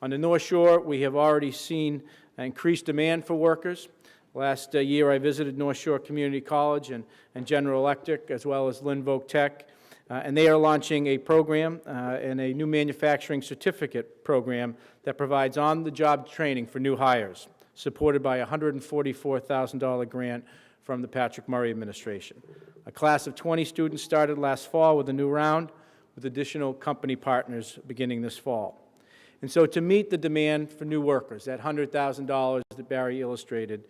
On the North Shore, we have already seen increased demand for workers. Last year, I visited North Shore Community College and General Electric, as well as Linvoke Tech, and they are launching a program and a new manufacturing certificate program that provides on-the-job training for new hires, supported by a $144,000 grant from the Patrick Murray administration. A class of 20 students started last fall with a new round, with additional company partners beginning this fall. And so to meet the demand for new workers, that $100,000 that Barry illustrated,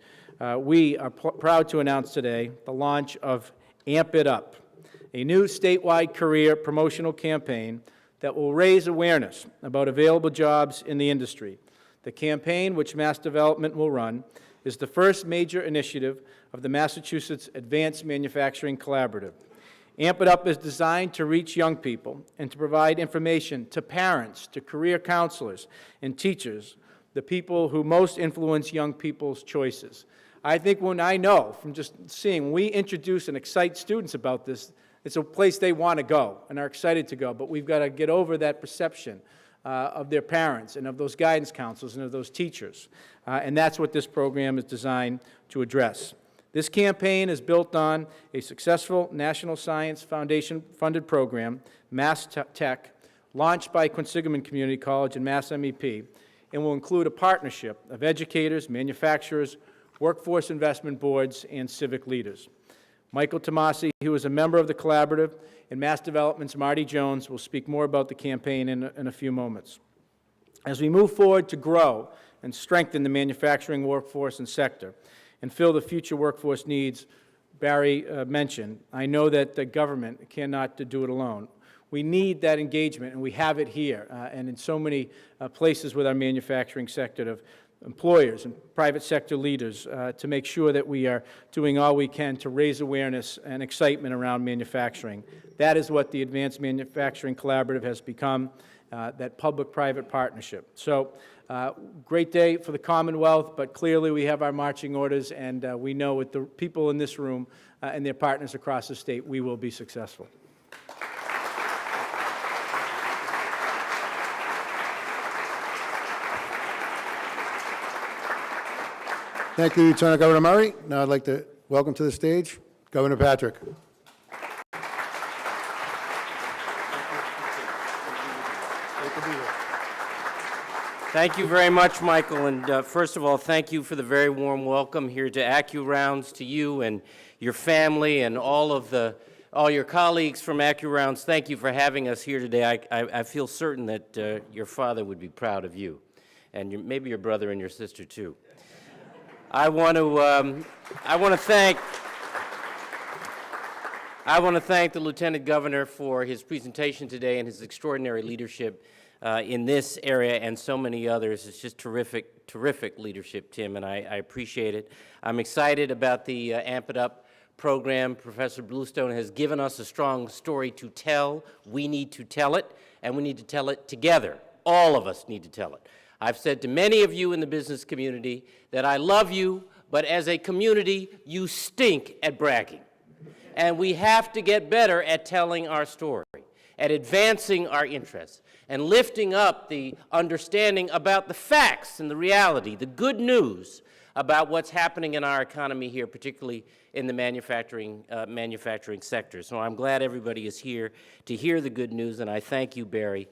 we are proud to announce today the launch of Amp It Up, a new statewide career promotional campaign that will raise awareness about available jobs in the industry. The campaign, which Mass Development will run, is the first major initiative of the Massachusetts Advanced Manufacturing Collaborative. Amp It Up is designed to reach young people and to provide information to parents, to career counselors, and teachers, the people who most influence young people's choices. I think when I know from just seeing, when we introduce and excite students about this, it's a place they want to go and are excited to go, but we've got to get over that perception of their parents and of those guidance counselors and of those teachers. And that's what this program is designed to address. This campaign is built on a successful National Science Foundation-funded program, Mass Tech, launched by Quinsigamond Community College and Mass MEP, and will include a partnership of educators, manufacturers, workforce investment boards, and civic leaders. Michael Tamasi, who is a member of the collaborative, and Mass Development's Marty Jones will speak more about the campaign in a few moments. As we move forward to grow and strengthen the manufacturing workforce and sector and fill the future workforce needs Barry mentioned, I know that the government cannot do it alone. We need that engagement, and we have it here and in so many places with our manufacturing sector of employers and private sector leaders to make sure that we are doing all we can to raise awareness and excitement around manufacturing. That is what the Advanced Manufacturing Collaborative has become, that public-private partnership. So, great day for the Commonwealth, but clearly we have our marching orders, and we know with the people in this room and their partners across the state, we will be successful. Thank you, Lieutenant Governor Murray. Now I'd like to welcome to the stage Governor Patrick. Thank you very much, Michael. And first of all, thank you for the very warm welcome here to AccuRounds, to you and your family and all your colleagues from AccuRounds. Thank you for having us here today. I feel certain that your father would be proud of you, and maybe your brother and your sister too. I want to thank the Lieutenant Governor for his presentation today and his extraordinary leadership in this area and so many others. It's just terrific, terrific leadership, Tim, and I appreciate it. I'm excited about the Amp It Up program. Professor Bluestone has given us a strong story to tell. We need to tell it, and we need to tell it together. All of us need to tell it. I've said to many of you in the business community that I love you, but as a community, you stink at bragging. And we have to get better at telling our story, at advancing our interests, and lifting up the understanding about the facts and the reality, the good news about what's happening in our economy here, particularly in the manufacturing sector. So I'm glad everybody is here to hear the good news, and I thank you, Barry,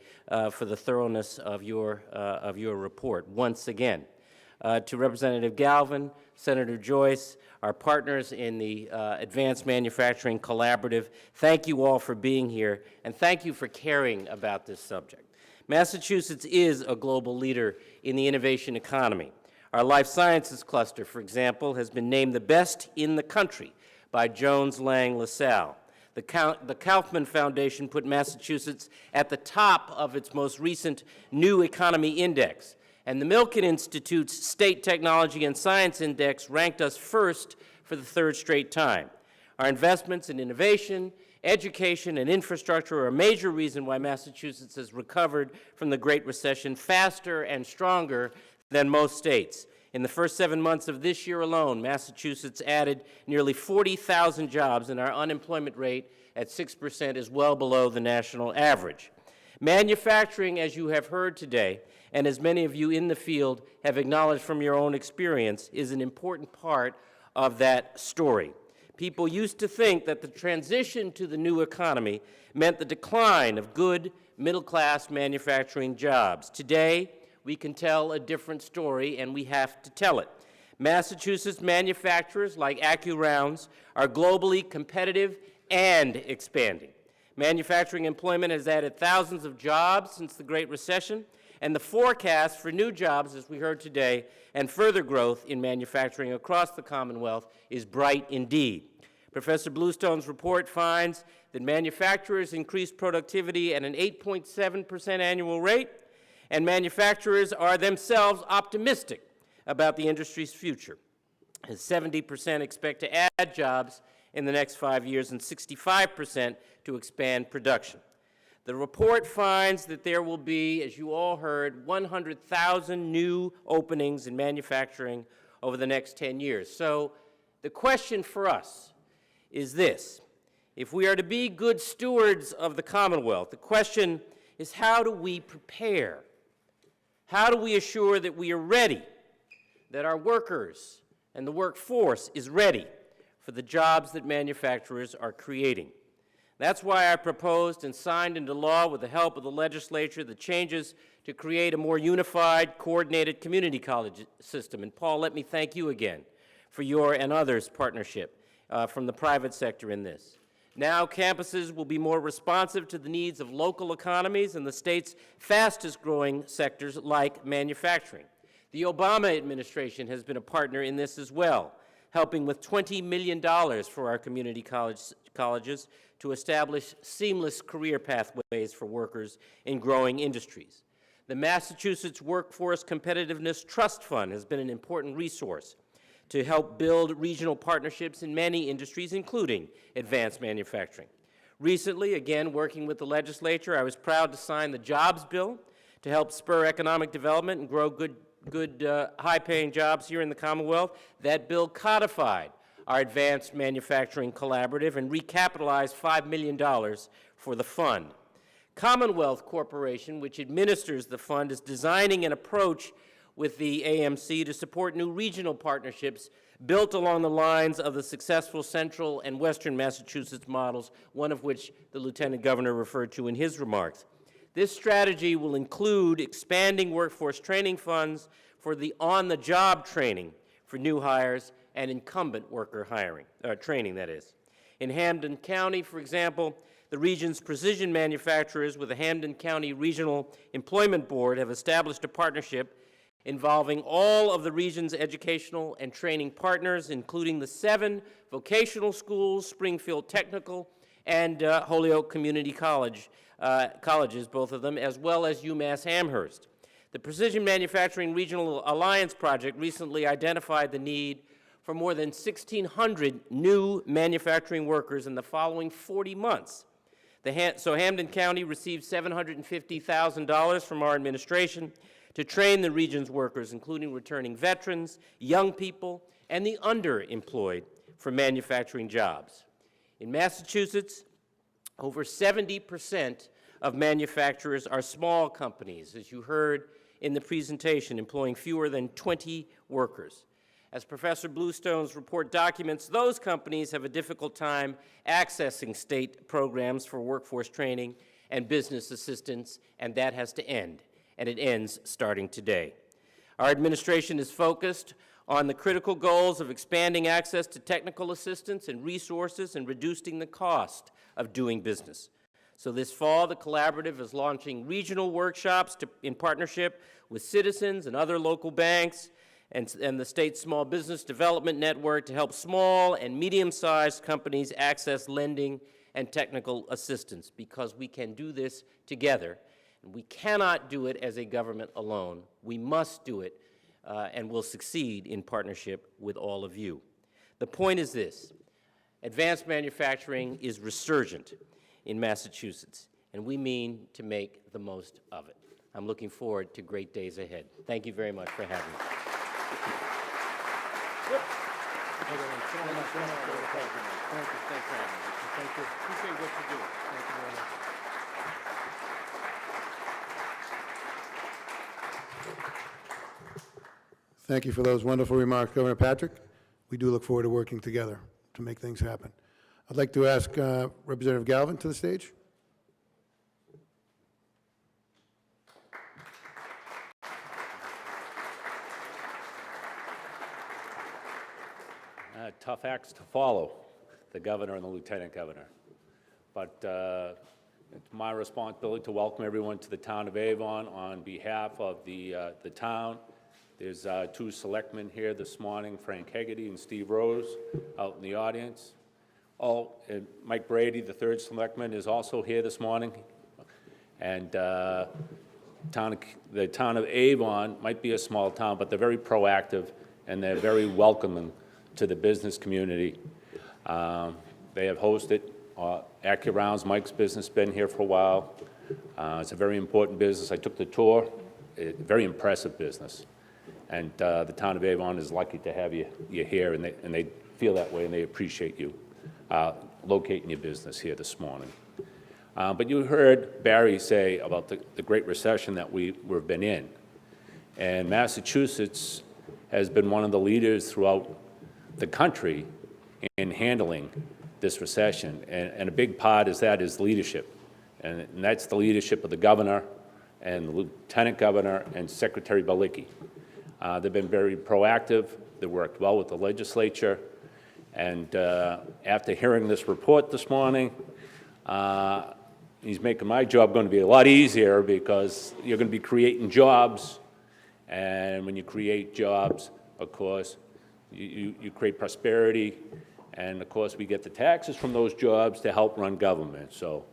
for the thoroughness of your report once again. To Representative Galvin, Senator Joyce, our partners in the Advanced Manufacturing Collaborative, thank you all for being here, and thank you for caring about this subject. Massachusetts is a global leader in the innovation economy. Our life sciences cluster, for example, has been named the best in the country by Jones Lang LaSalle. The Kaufman Foundation put Massachusetts at the top of its most recent New Economy Index, and the Milken Institute's State Technology and Science Index ranked us first for the third straight time. Our investments in innovation, education, and infrastructure are a major reason why Massachusetts has recovered from the Great Recession faster and stronger than most states. In the first 7 months of this year alone, Massachusetts added nearly 40,000 jobs, and our unemployment rate at 6% is well below the national average. Manufacturing, as you have heard today, and as many of you in the field have acknowledged from your own experience, is an important part of that story. People used to think that the transition to the new economy meant the decline of good, middle-class manufacturing jobs. Today, we can tell a different story, and we have to tell it. Massachusetts manufacturers like AccuRounds are globally competitive and expanding. Manufacturing employment has added thousands of jobs since the Great Recession, and the forecast for new jobs, as we heard today, and further growth in manufacturing across the Commonwealth is bright indeed. Professor Bluestone's report finds that manufacturers increased productivity at an 8.7% annual rate, and manufacturers are themselves optimistic about the industry's future, as 70% expect to add jobs in the next 5 years and 65% to expand production. The report finds that there will be, as you all heard, 100,000 new openings in manufacturing over the next 10 years. So the question for us is this: if we are to be good stewards of the Commonwealth, the question is, how do we prepare? How do we assure that we are ready, that our workers and the workforce is ready for the jobs that manufacturers are creating? That's why I proposed and signed into law, with the help of the legislature, the changes to create a more unified, coordinated community college system. And Paul, let me thank you again for your and others' partnership from the private sector in this. Now campuses will be more responsive to the needs of local economies and the state's fastest growing sectors like manufacturing. The Obama administration has been a partner in this as well, helping with $20 million for our community colleges to establish seamless career pathways for workers in growing industries. The Massachusetts Workforce Competitiveness Trust Fund has been an important resource to help build regional partnerships in many industries, including advanced manufacturing. Recently, again, working with the legislature, I was proud to sign the Jobs Bill to help spur economic development and grow good high-paying jobs here in the Commonwealth. That bill codified our Advanced Manufacturing Collaborative and recapitalized $5 million for the fund. Commonwealth Corporation, which administers the fund, is designing an approach with the AMC to support new regional partnerships built along the lines of the successful Central and Western Massachusetts models, one of which the Lieutenant Governor referred to in his remarks. This strategy will include expanding workforce training funds for the on-the-job training for new hires and incumbent worker training, that is. In Hampden County, for example, the region's precision manufacturers with the Hampden County Regional Employment Board have established a partnership involving all of the region's educational and training partners, including the 7 vocational schools, Springfield Technical and Holyoke Community colleges, both of them, as well as UMass Amherst. The Precision Manufacturing Regional Alliance Project recently identified the need for more than 1,600 new manufacturing workers in the following 40 months. So Hampden County received $750,000 from our administration to train the region's workers, including returning veterans, young people, and the underemployed for manufacturing jobs. In Massachusetts, over 70% of manufacturers are small companies, as you heard in the presentation, employing fewer than 20 workers. As Professor Bluestone's report documents, those companies have a difficult time accessing state programs for workforce training and business assistance, and that has to end, and it ends starting today. Our administration is focused on the critical goals of expanding access to technical assistance and resources and reducing the cost of doing business. So this fall, the Collaborative is launching regional workshops in partnership with citizens and other local banks and the State Small Business Development Network to help small and medium-sized companies access lending and technical assistance, because we can do this together. And we cannot do it as a government alone. We must do it and will succeed in partnership with all of you. The point is this: advanced manufacturing is resurgent in Massachusetts, and we mean to make the most of it. I'm looking forward to great days ahead. Thank you very much for having me. Thank you for those wonderful remarks, Governor Patrick. We do look forward to working together to make things happen. I'd like to ask Representative Galvin to the stage. Tough acts to follow, the governor and the lieutenant governor. But it's my responsibility to welcome everyone to the town of Avon on behalf of the town. There's 2 selectmen here this morning, Frank Hegarty and Steve Rose, out in the audience. And Mike Brady, the 3rd selectman, is also here this morning. And the town of Avon might be a small town, but they're very proactive and they're very welcoming to the business community. They have hosted AccuRounds. Mike's business been here for a while. It's a very important business. I took the tour. Very impressive business. And the town of Avon is lucky to have you here, and they feel that way, and they appreciate you locating your business here this morning. But you heard Barry say about the Great Recession that we've been in. And Massachusetts has been one of the leaders throughout the country in handling this recession. And a big part is leadership. And that's the leadership of the governor and the lieutenant governor and Secretary Bialacki. They've been very proactive. They worked well with the legislature. And after hearing this report this morning, he's making my job going to be a lot easier, because you're going to be creating jobs. And when you create jobs, of course, you create prosperity. And of course, we get the taxes from those jobs to help run government. So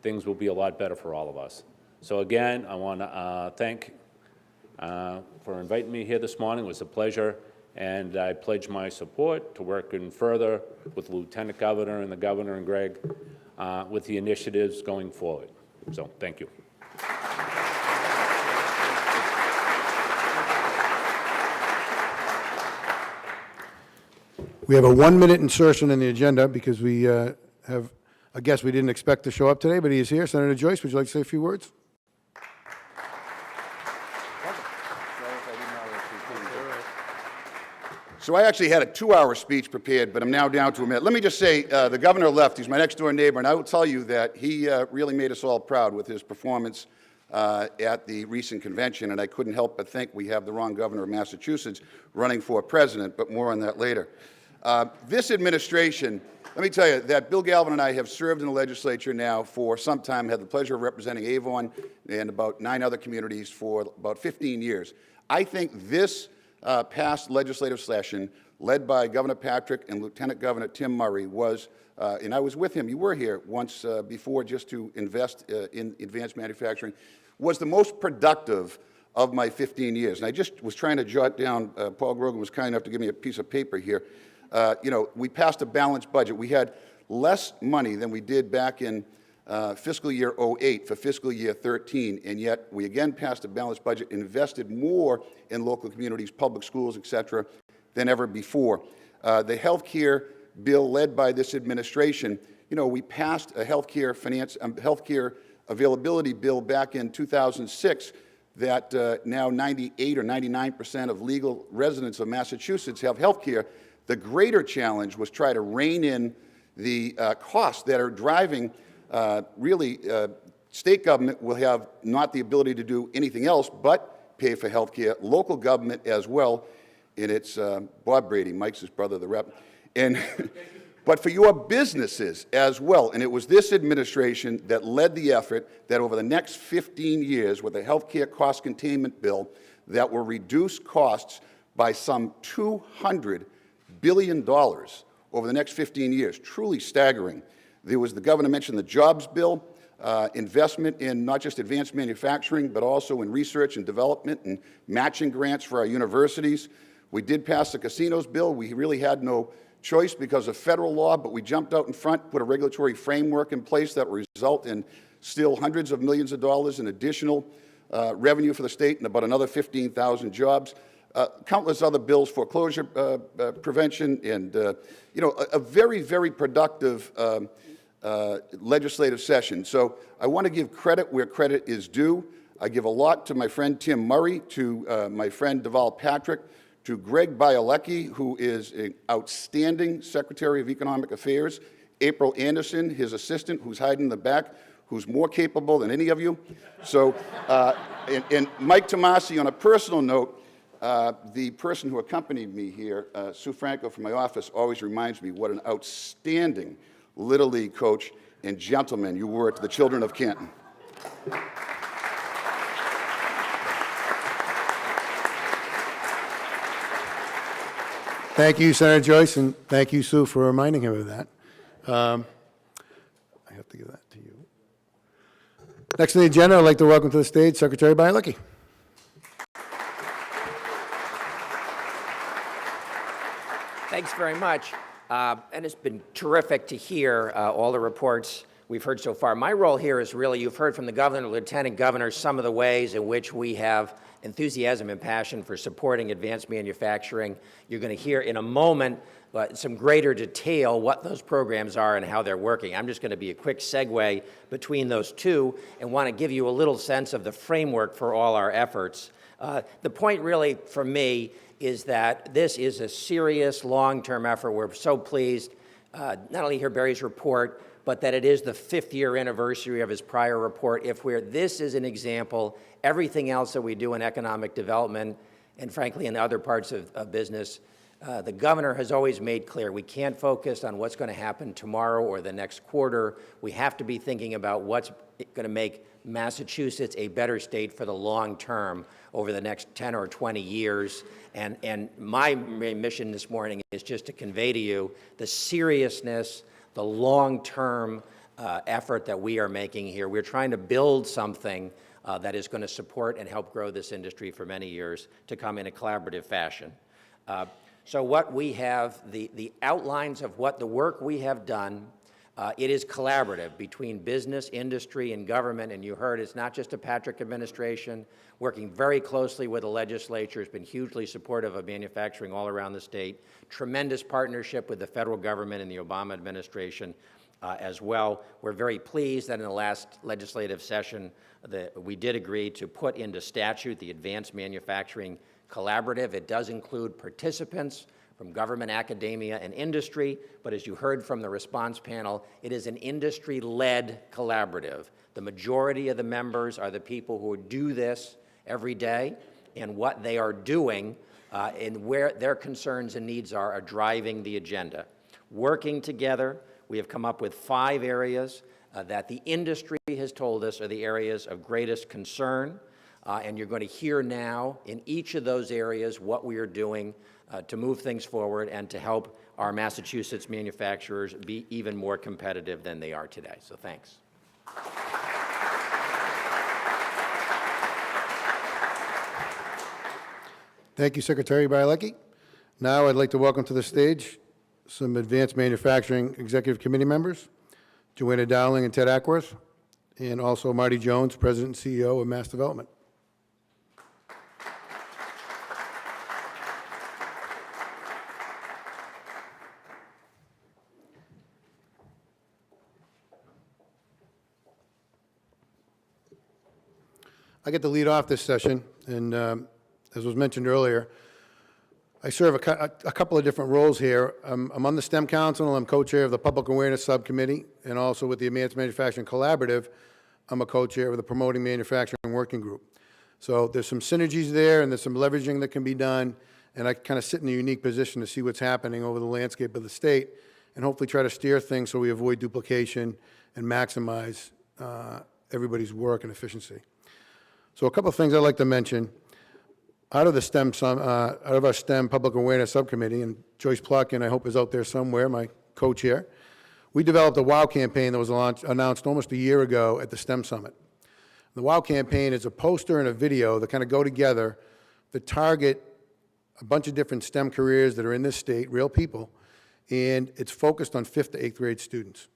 things will be a lot better for all of us. So again, I want to thank for inviting me here this morning. It was a pleasure. And I pledge my support to working further with the Lieutenant Governor and the Governor and Greg with the initiatives going forward. So thank you. We have a 1-minute insertion in the agenda because we have a guest we didn't expect to show up today, but he is here. Senator Joyce, would you like to say a few words? So I actually had a 2-hour speech prepared, but I'm now down to a minute. Let me just say, the governor left. He's my next-door neighbor, and I will tell you that he really made us all proud with his performance at the recent convention, and I couldn't help but think we have the wrong governor of Massachusetts running for president, but more on that later. This administration, let me tell you that Bill Galvin and I have served in the legislature now for some time, had the pleasure of representing Avon and about 9 other communities for about 15 years. I think this past legislative session, led by Governor Patrick and Lieutenant Governor Tim Murray, was, and I was with him, you were here once before just to invest in advanced manufacturing, was the most productive of my 15 years. And I just was trying to jot down, Paul Grogan was kind enough to give me a piece of paper here. You know, we passed a balanced budget. We had less money than we did back in fiscal year 08 for fiscal year 13, and yet we again passed a balanced budget, invested more in local communities, public schools, et cetera, than ever before. The health care bill led by this administration, you know, we passed a health care availability bill back in 2006 that now 98 or 99% of legal residents of Massachusetts have health care. The greater challenge was try to rein in the costs that are driving state government will have not the ability to do anything else but pay for health care, local government as well, and it's Bob Brady, Mike's his brother, the rep, and but for your businesses as well. And it was this administration that led the effort that over the next 15 years with a health care cost containment bill that will reduce costs by some $200 billion over the next 15 years, truly staggering. There was, the governor mentioned the jobs bill, investment in not just advanced manufacturing, but also in research and development and matching grants for our universities. We did pass the casinos bill. We really had no choice because of federal law, but we jumped out in front, put a regulatory framework in place that will result in still hundreds of millions of dollars in additional revenue for the state and about another 15,000 jobs. Countless other bills, foreclosure prevention, and you know, a very, very productive legislative session. So I want to give credit where credit is due. I give a lot to my friend Tim Murray, to my friend Deval Patrick, to Greg Bialacki, who is an outstanding Secretary of Economic Affairs, April Anderson, his assistant, who's hiding in the back, who's more capable than any of you. So, and Mike Tamasi, on a personal note, the person who accompanied me here, Sue Franco from my office, always reminds me what an outstanding Little League coach and gentleman you were to the children of Canton. Thank you, Senator Joyce, and thank you, Sue, for reminding him of that. I have to give that to you. Next on the agenda, I'd like to welcome to the stage Secretary Bialacki. Thanks very much. And it's been terrific to hear all the reports we've heard so far. My role here is really, you've heard from the governor, lieutenant governor, some of the ways in which we have enthusiasm and passion for supporting advanced manufacturing. You're going to hear in a moment some greater detail what those programs are and how they're working. I'm just going to be a quick segue between those two and want to give you a little sense of the framework for all our efforts. The point really for me is that this is a serious long-term effort. We're so pleased not only hear Barry's report, but that it is the 5th-year anniversary of his prior report. This is an example, everything else that we do in economic development, and frankly in other parts of business, the governor has always made clear we can't focus on what's going to happen tomorrow or the next quarter. We have to be thinking about what's going to make Massachusetts a better state for the long term over the next 10 or 20 years. And my mission this morning is just to convey to you the seriousness, the long-term effort that we are making here. We're trying to build something that is going to support and help grow this industry for many years to come in a collaborative fashion. So what we have, the outlines of what the work we have done, it is collaborative between business, industry, and government, and you heard it's not just a Patrick administration, working very closely with the legislature, has been hugely supportive of manufacturing all around the state, tremendous partnership with the federal government and the Obama administration as well. We're very pleased that in the last legislative session that we did agree to put into statute the Advanced Manufacturing Collaborative. It does include participants from government, academia, and industry, but as you heard from the response panel, it is an industry-led collaborative. The majority of the members are the people who do this every day, and what they are doing and where their concerns and needs are driving the agenda. Working together, we have come up with 5 areas that the industry has told us are the areas of greatest concern. And you're going to hear now in each of those areas what we are doing to move things forward and to help our Massachusetts manufacturers be even more competitive than they are today. So thanks. Thank you, Secretary Bialacki. Now I'd like to welcome to the stage some Advanced Manufacturing Executive Committee members, Joanna Dowling and Ted Ackworth, and also Marty Jones, President and CEO of Mass Development. I get to lead off this session, and as was mentioned earlier, I serve a couple of different roles here. I'm on the STEM Council, I'm co-chair of the Public Awareness Subcommittee, and also with the Advanced Manufacturing Collaborative, I'm a co-chair of the Promoting Manufacturing Working Group. So there's some synergies there, and there's some leveraging that can be done, and I kind of sit in a unique position to see what's happening over the landscape of the state, and hopefully try to steer things so we avoid duplication and maximize everybody's work and efficiency. So a couple of things I'd like to mention. Out of our STEM Public Awareness Subcommittee, and Joyce Plotkin, I hope, is out there somewhere, my co-chair, we developed a WOW campaign that was announced almost a year ago at the STEM Summit. The WOW campaign is a poster and a video that kind of go together that target a bunch of different STEM careers that are in this state, real people, and it's focused on 5th to 8th grade students.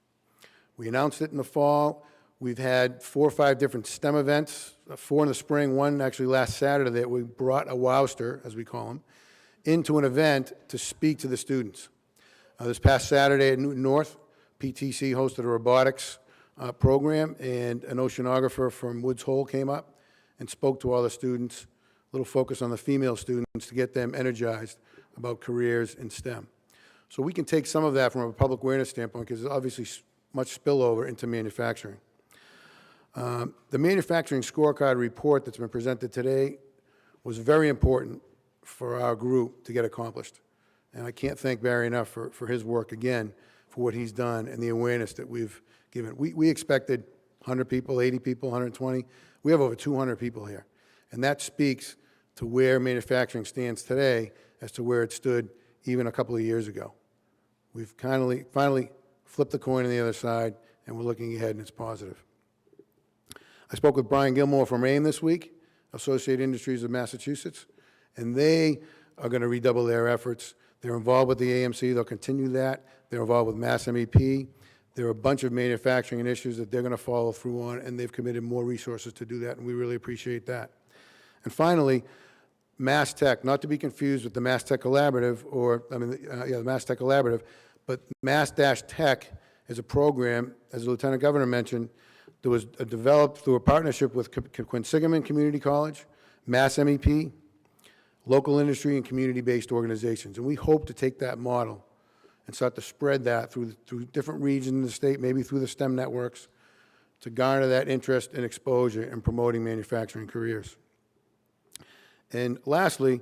We announced it in the fall. We've had 4 or 5 different STEM events, 4 in the spring, 1 actually last Saturday that we brought a wowster, as we call them, into an event to speak to the students. This past Saturday at Newton North, PTC hosted a robotics program, and an oceanographer from Woods Hole came up and spoke to all the students, a little focus on the female students to get them energized about careers in STEM. So we can take some of that from a public awareness standpoint because there's obviously much spillover into manufacturing. The manufacturing scorecard report that's been presented today was very important for our group to get accomplished. And I can't thank Barry enough for his work again, for what he's done and the awareness that we've given. We expected 100 people, 80 people, 120. We have over 200 people here. And that speaks to where manufacturing stands today as to where it stood even a couple of years ago. We've finally flipped the coin on the other side, and we're looking ahead, and it's positive. I spoke with Brian Gilmore from AIM this week, Associated Industries of Massachusetts, and they are going to redouble their efforts. They're involved with the AMC. They'll continue that. They're involved with Mass MEP. There are a bunch of manufacturing initiatives that they're going to follow through on, and they've committed more resources to do that, and we really appreciate that. And finally, Mass Tech, not to be confused with the Mass Tech Collaborative, the Mass Tech Collaborative, but Mass-Tech is a program, as the Lieutenant Governor mentioned, that was developed through a partnership with Quinsigamond Community College, Mass MEP, local industry, and community-based organizations. And we hope to take that model and start to spread that through different regions of the state, maybe through the STEM networks, to garner that interest and exposure in promoting manufacturing careers. And lastly,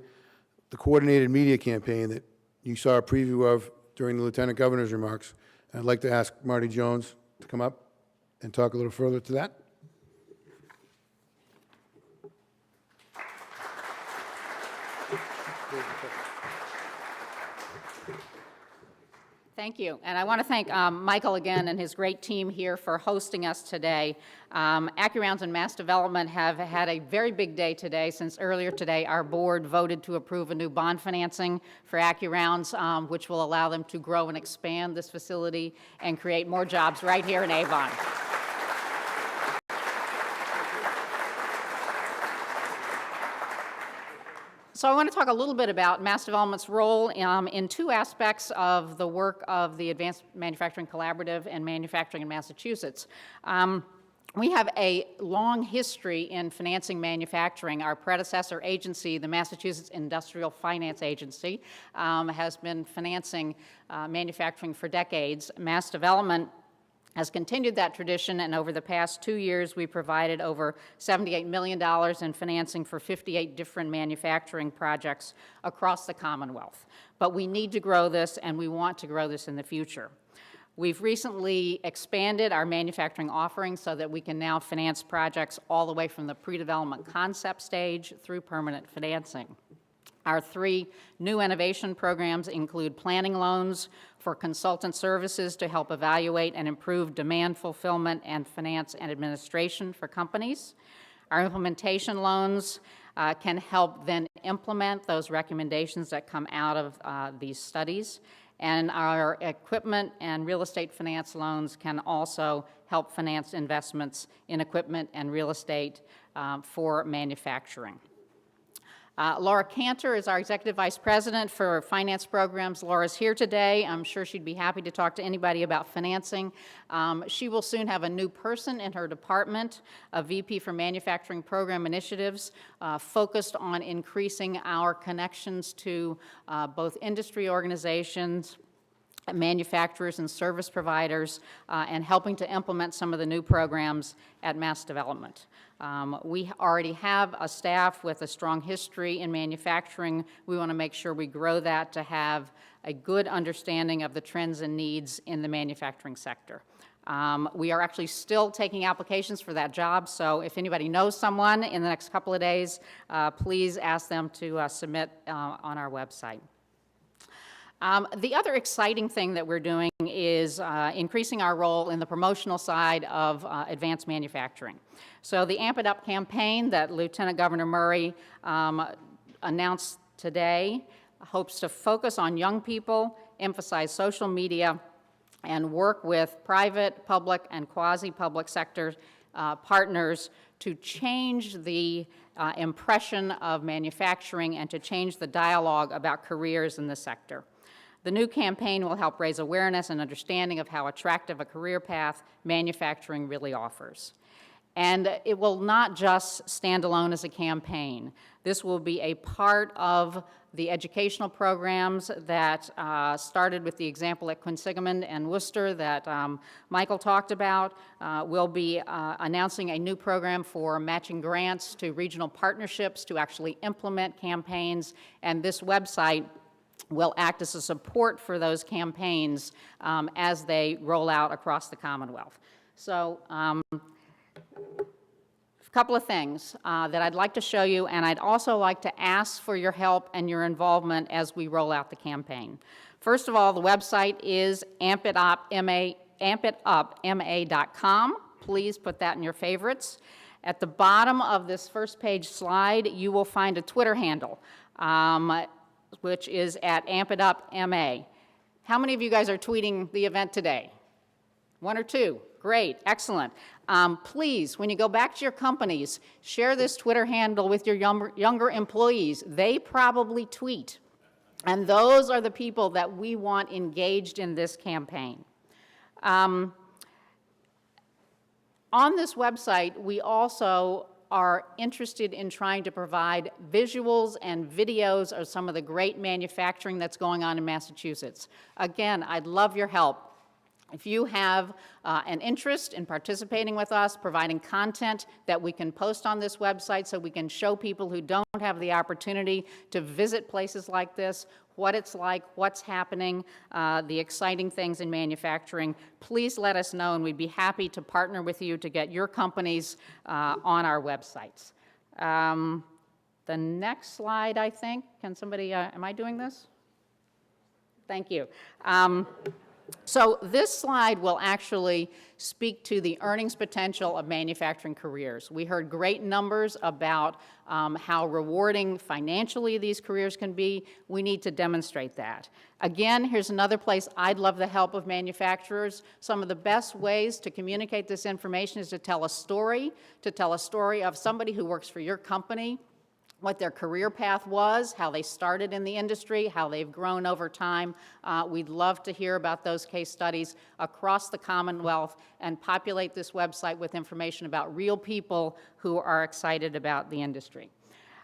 the coordinated media campaign that you saw a preview of during the Lieutenant Governor's remarks. I'd like to ask Marty Jones to come up and talk a little further to that. Thank you. And I want to thank Michael again and his great team here for hosting us today. AccuRounds and Mass Development have had a very big day today, since earlier today our board voted to approve a new bond financing for AccuRounds, which will allow them to grow and expand this facility and create more jobs right here in Avon. So I want to talk a little bit about Mass Development's role in two aspects of the work of the Advanced Manufacturing Collaborative and Manufacturing in Massachusetts. We have a long history in financing manufacturing. Our predecessor agency, the Massachusetts Industrial Finance Agency, has been financing manufacturing for decades. Mass Development has continued that tradition, and over the past 2 years, we provided over $78 million in financing for 58 different manufacturing projects across the Commonwealth. But we need to grow this, and we want to grow this in the future. We've recently expanded our manufacturing offerings so that we can now finance projects all the way from the pre-development concept stage through permanent financing. Our 3 new innovation programs include planning loans for consultant services to help evaluate and improve demand fulfillment and finance and administration for companies. Our implementation loans can help then implement those recommendations that come out of these studies. And our equipment and real estate finance loans can also help finance investments in equipment and real estate for manufacturing. Laura Cantor is our Executive Vice President for Finance Programs. Laura's here today. I'm sure she'd be happy to talk to anybody about financing. She will soon have a new person in her department, a VP for Manufacturing Program Initiatives, focused on increasing our connections to both industry organizations, manufacturers and service providers, and helping to implement some of the new programs at Mass Development. We already have a staff with a strong history in manufacturing. We want to make sure we grow that to have a good understanding of the trends and needs in the manufacturing sector. We are actually still taking applications for that job, so if anybody knows someone in the next couple of days, please ask them to submit on our website. The other exciting thing that we're doing is increasing our role in the promotional side of advanced manufacturing. So the Amp It Up campaign that Lieutenant Governor Murray announced today hopes to focus on young people, emphasize social media, and work with private, public, and quasi-public sector partners to change the impression of manufacturing and to change the dialogue about careers in the sector. The new campaign will help raise awareness and understanding of how attractive a career path manufacturing really offers. And it will not just stand alone as a campaign. This will be a part of the educational programs that started with the example at Quinsigamond and Worcester that Michael talked about. We'll be announcing a new program for matching grants to regional partnerships to actually implement campaigns, and this website will act as a support for those campaigns as they roll out across the Commonwealth. So, a couple of things that I'd like to show you, and I'd also like to ask for your help and your involvement as we roll out the campaign. First of all, the website is ampitupma.com. Please put that in your favorites. At the bottom of this first page slide, you will find a Twitter handle, which is at ampitupma. How many of you guys are tweeting the event today? 1 or 2? Great, excellent. Please, when you go back to your companies, share this Twitter handle with your younger employees. They probably tweet. And those are the people that we want engaged in this campaign. On this website, we also are interested in trying to provide visuals and videos of some of the great manufacturing that's going on in Massachusetts. Again, I'd love your help. If you have an interest in participating with us, providing content that we can post on this website so we can show people who don't have the opportunity to visit places like this, what it's like, what's happening, the exciting things in manufacturing, please let us know, and we'd be happy to partner with you to get your companies on our websites. The next slide, I think, can somebody, am I doing this? Thank you. So this slide will actually speak to the earnings potential of manufacturing careers. We heard great numbers about how rewarding financially these careers can be. We need to demonstrate that. Again, here's another place I'd love the help of manufacturers. Some of the best ways to communicate this information is to tell a story of somebody who works for your company, what their career path was, how they started in the industry, how they've grown over time. We'd love to hear about those case studies across the Commonwealth and populate this website with information about real people who are excited about the industry.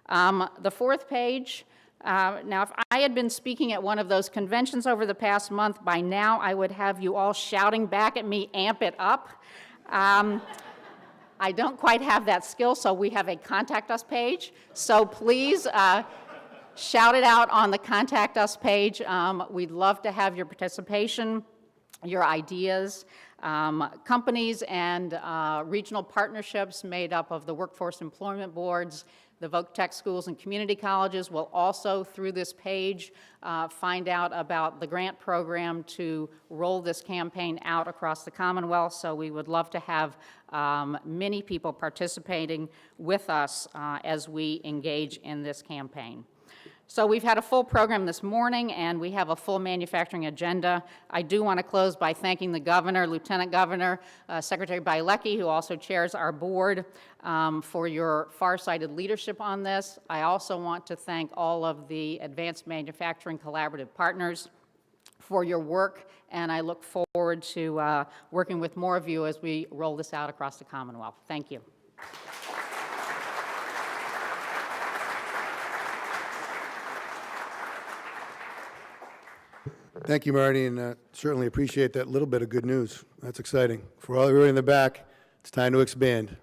The fourth page, now if I had been speaking at one of those conventions over the past month, by now I would have you all shouting back at me, "Amp it up." I don't quite have that skill, so we have a contact us page. So please shout it out on the contact us page. We'd love to have your participation, your ideas. Companies and regional partnerships made up of the workforce employment boards, the Voc Tech schools and community colleges will also, through this page, find out about the grant program to roll this campaign out across the Commonwealth. So we would love to have many people participating with us as we engage in this campaign. So we've had a full program this morning, and we have a full manufacturing agenda. I do want to close by thanking the governor, Lieutenant Governor, Secretary Bialacki, who also chairs our board, for your far-sighted leadership on this. I also want to thank all of the Advanced Manufacturing Collaborative partners for your work, and I look forward to working with more of you as we roll this out across the Commonwealth. Thank you. Thank you, Marty, and certainly appreciate that little bit of good news. That's exciting. For all everybody in the back, it's time to expand.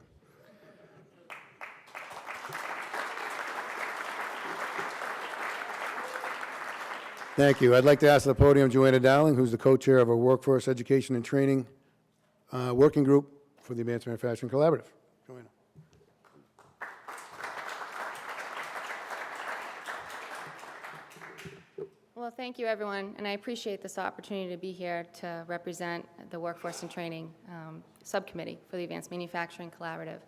Thank you. I'd like to ask to the podium Joanna Dowling, who's the co-chair of our Workforce Education and Training Working Group for the Advanced Manufacturing Collaborative. Joanna. Well, thank you, everyone, and I appreciate this opportunity to be here to represent the Workforce and Training Subcommittee for the Advanced Manufacturing Collaborative.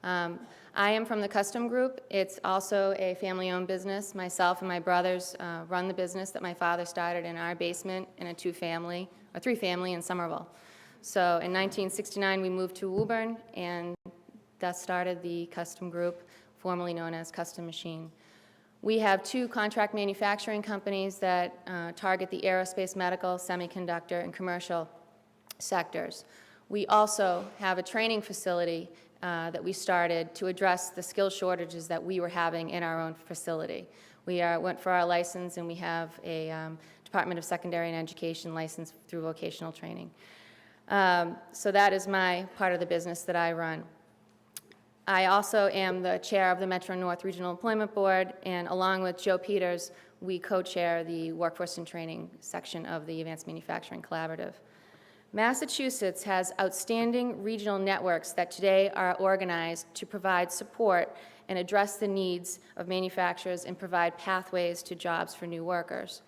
I am from the Custom Group. It's also a family-owned business. Myself and my brothers run the business that my father started in our basement in a three-family in Somerville. So in 1969, we moved to Woburn, and thus started the Custom Group, formerly known as Custom Machine. We have two contract manufacturing companies that target the aerospace, medical, semiconductor, and commercial sectors. We also have a training facility that we started to address the skill shortages that we were having in our own facility. We went for our license, and we have a Department of Secondary and Education license through vocational training. So that is my part of the business that I run. I also am the chair of the Metro North Regional Employment Board, and along with Joe Peters, we co-chair the Workforce and Training section of the Advanced Manufacturing Collaborative. Massachusetts has outstanding regional networks that today are organized to provide support and address the needs of manufacturers and provide pathways to jobs for new workers.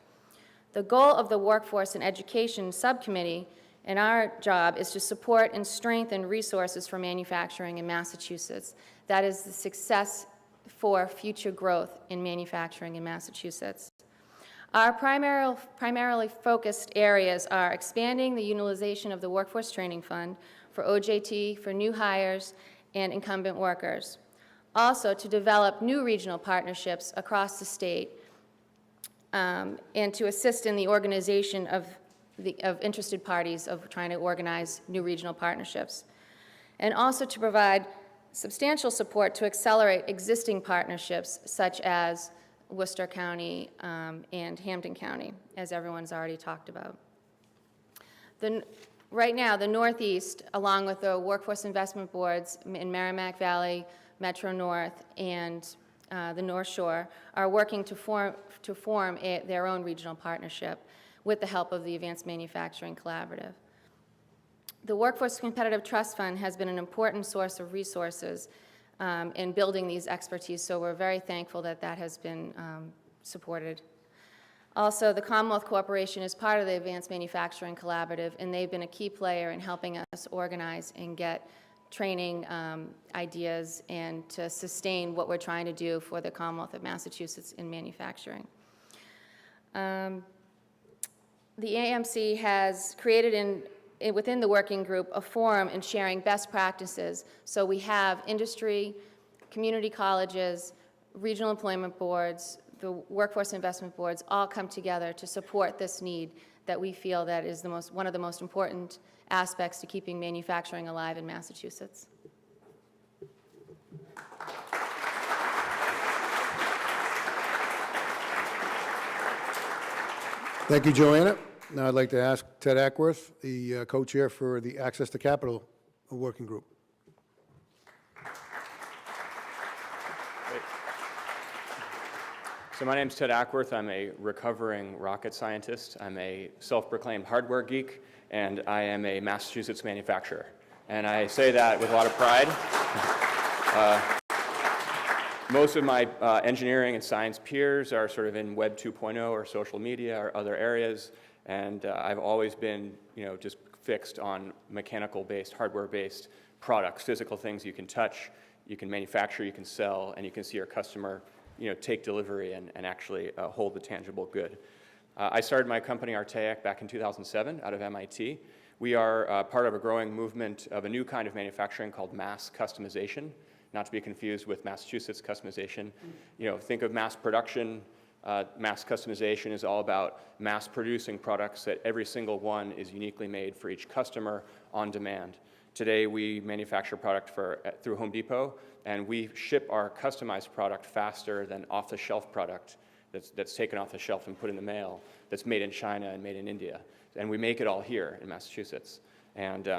The goal of the Workforce and Education Subcommittee and our job is to support and strengthen resources for manufacturing in Massachusetts. That is the success for future growth in manufacturing in Massachusetts. Our primarily focused areas are expanding the utilization of the Workforce Training Fund for OJT, for new hires, and incumbent workers. Also, to develop new regional partnerships across the state and to assist in the organization of interested parties of trying to organize new regional partnerships. And also to provide substantial support to accelerate existing partnerships such as Worcester County and Hampden County, as everyone's already talked about. Right now, the Northeast, along with the workforce investment boards in Merrimack Valley, Metro North, and the North Shore, are working to form their own regional partnership with the help of the Advanced Manufacturing Collaborative. The Workforce Competitive Trust Fund has been an important source of resources in building these expertise, so we're very thankful that that has been supported. Also, the Commonwealth Corporation is part of the Advanced Manufacturing Collaborative, and they've been a key player in helping us organize and get training ideas and to sustain what we're trying to do for the Commonwealth of Massachusetts in manufacturing. The AMC has created within the working group a forum in sharing best practices. So we have industry, community colleges, regional employment boards, the workforce investment boards all come together to support this need that we feel that is one of the most important aspects to keeping manufacturing alive in Massachusetts. Thank you, Joanna. Now I'd like to ask Ted Ackworth, the co-chair for the Access to Capital Working Group. So my name's Ted Ackworth. I'm a recovering rocket scientist. I'm a self-proclaimed hardware geek, and I am a Massachusetts manufacturer. And I say that with a lot of pride. Most of my engineering and science peers are sort of in Web 2.0 or social media or other areas, and I've always been, just fixed on mechanical-based, hardware-based products, physical things you can touch, you can manufacture, you can sell, and you can see your customer take delivery and actually hold the tangible good. I started my company, Artaic, back in 2007 out of MIT. We are part of a growing movement of a new kind of manufacturing called mass customization, not to be confused with Massachusetts customization. Think of mass production. Mass customization is all about mass producing products that every single one is uniquely made for each customer on demand. Today, we manufacture product through Home Depot, and we ship our customized product faster than off-the-shelf product that's taken off the shelf and put in the mail, that's made in China and made in India. And we make it all here in Massachusetts. And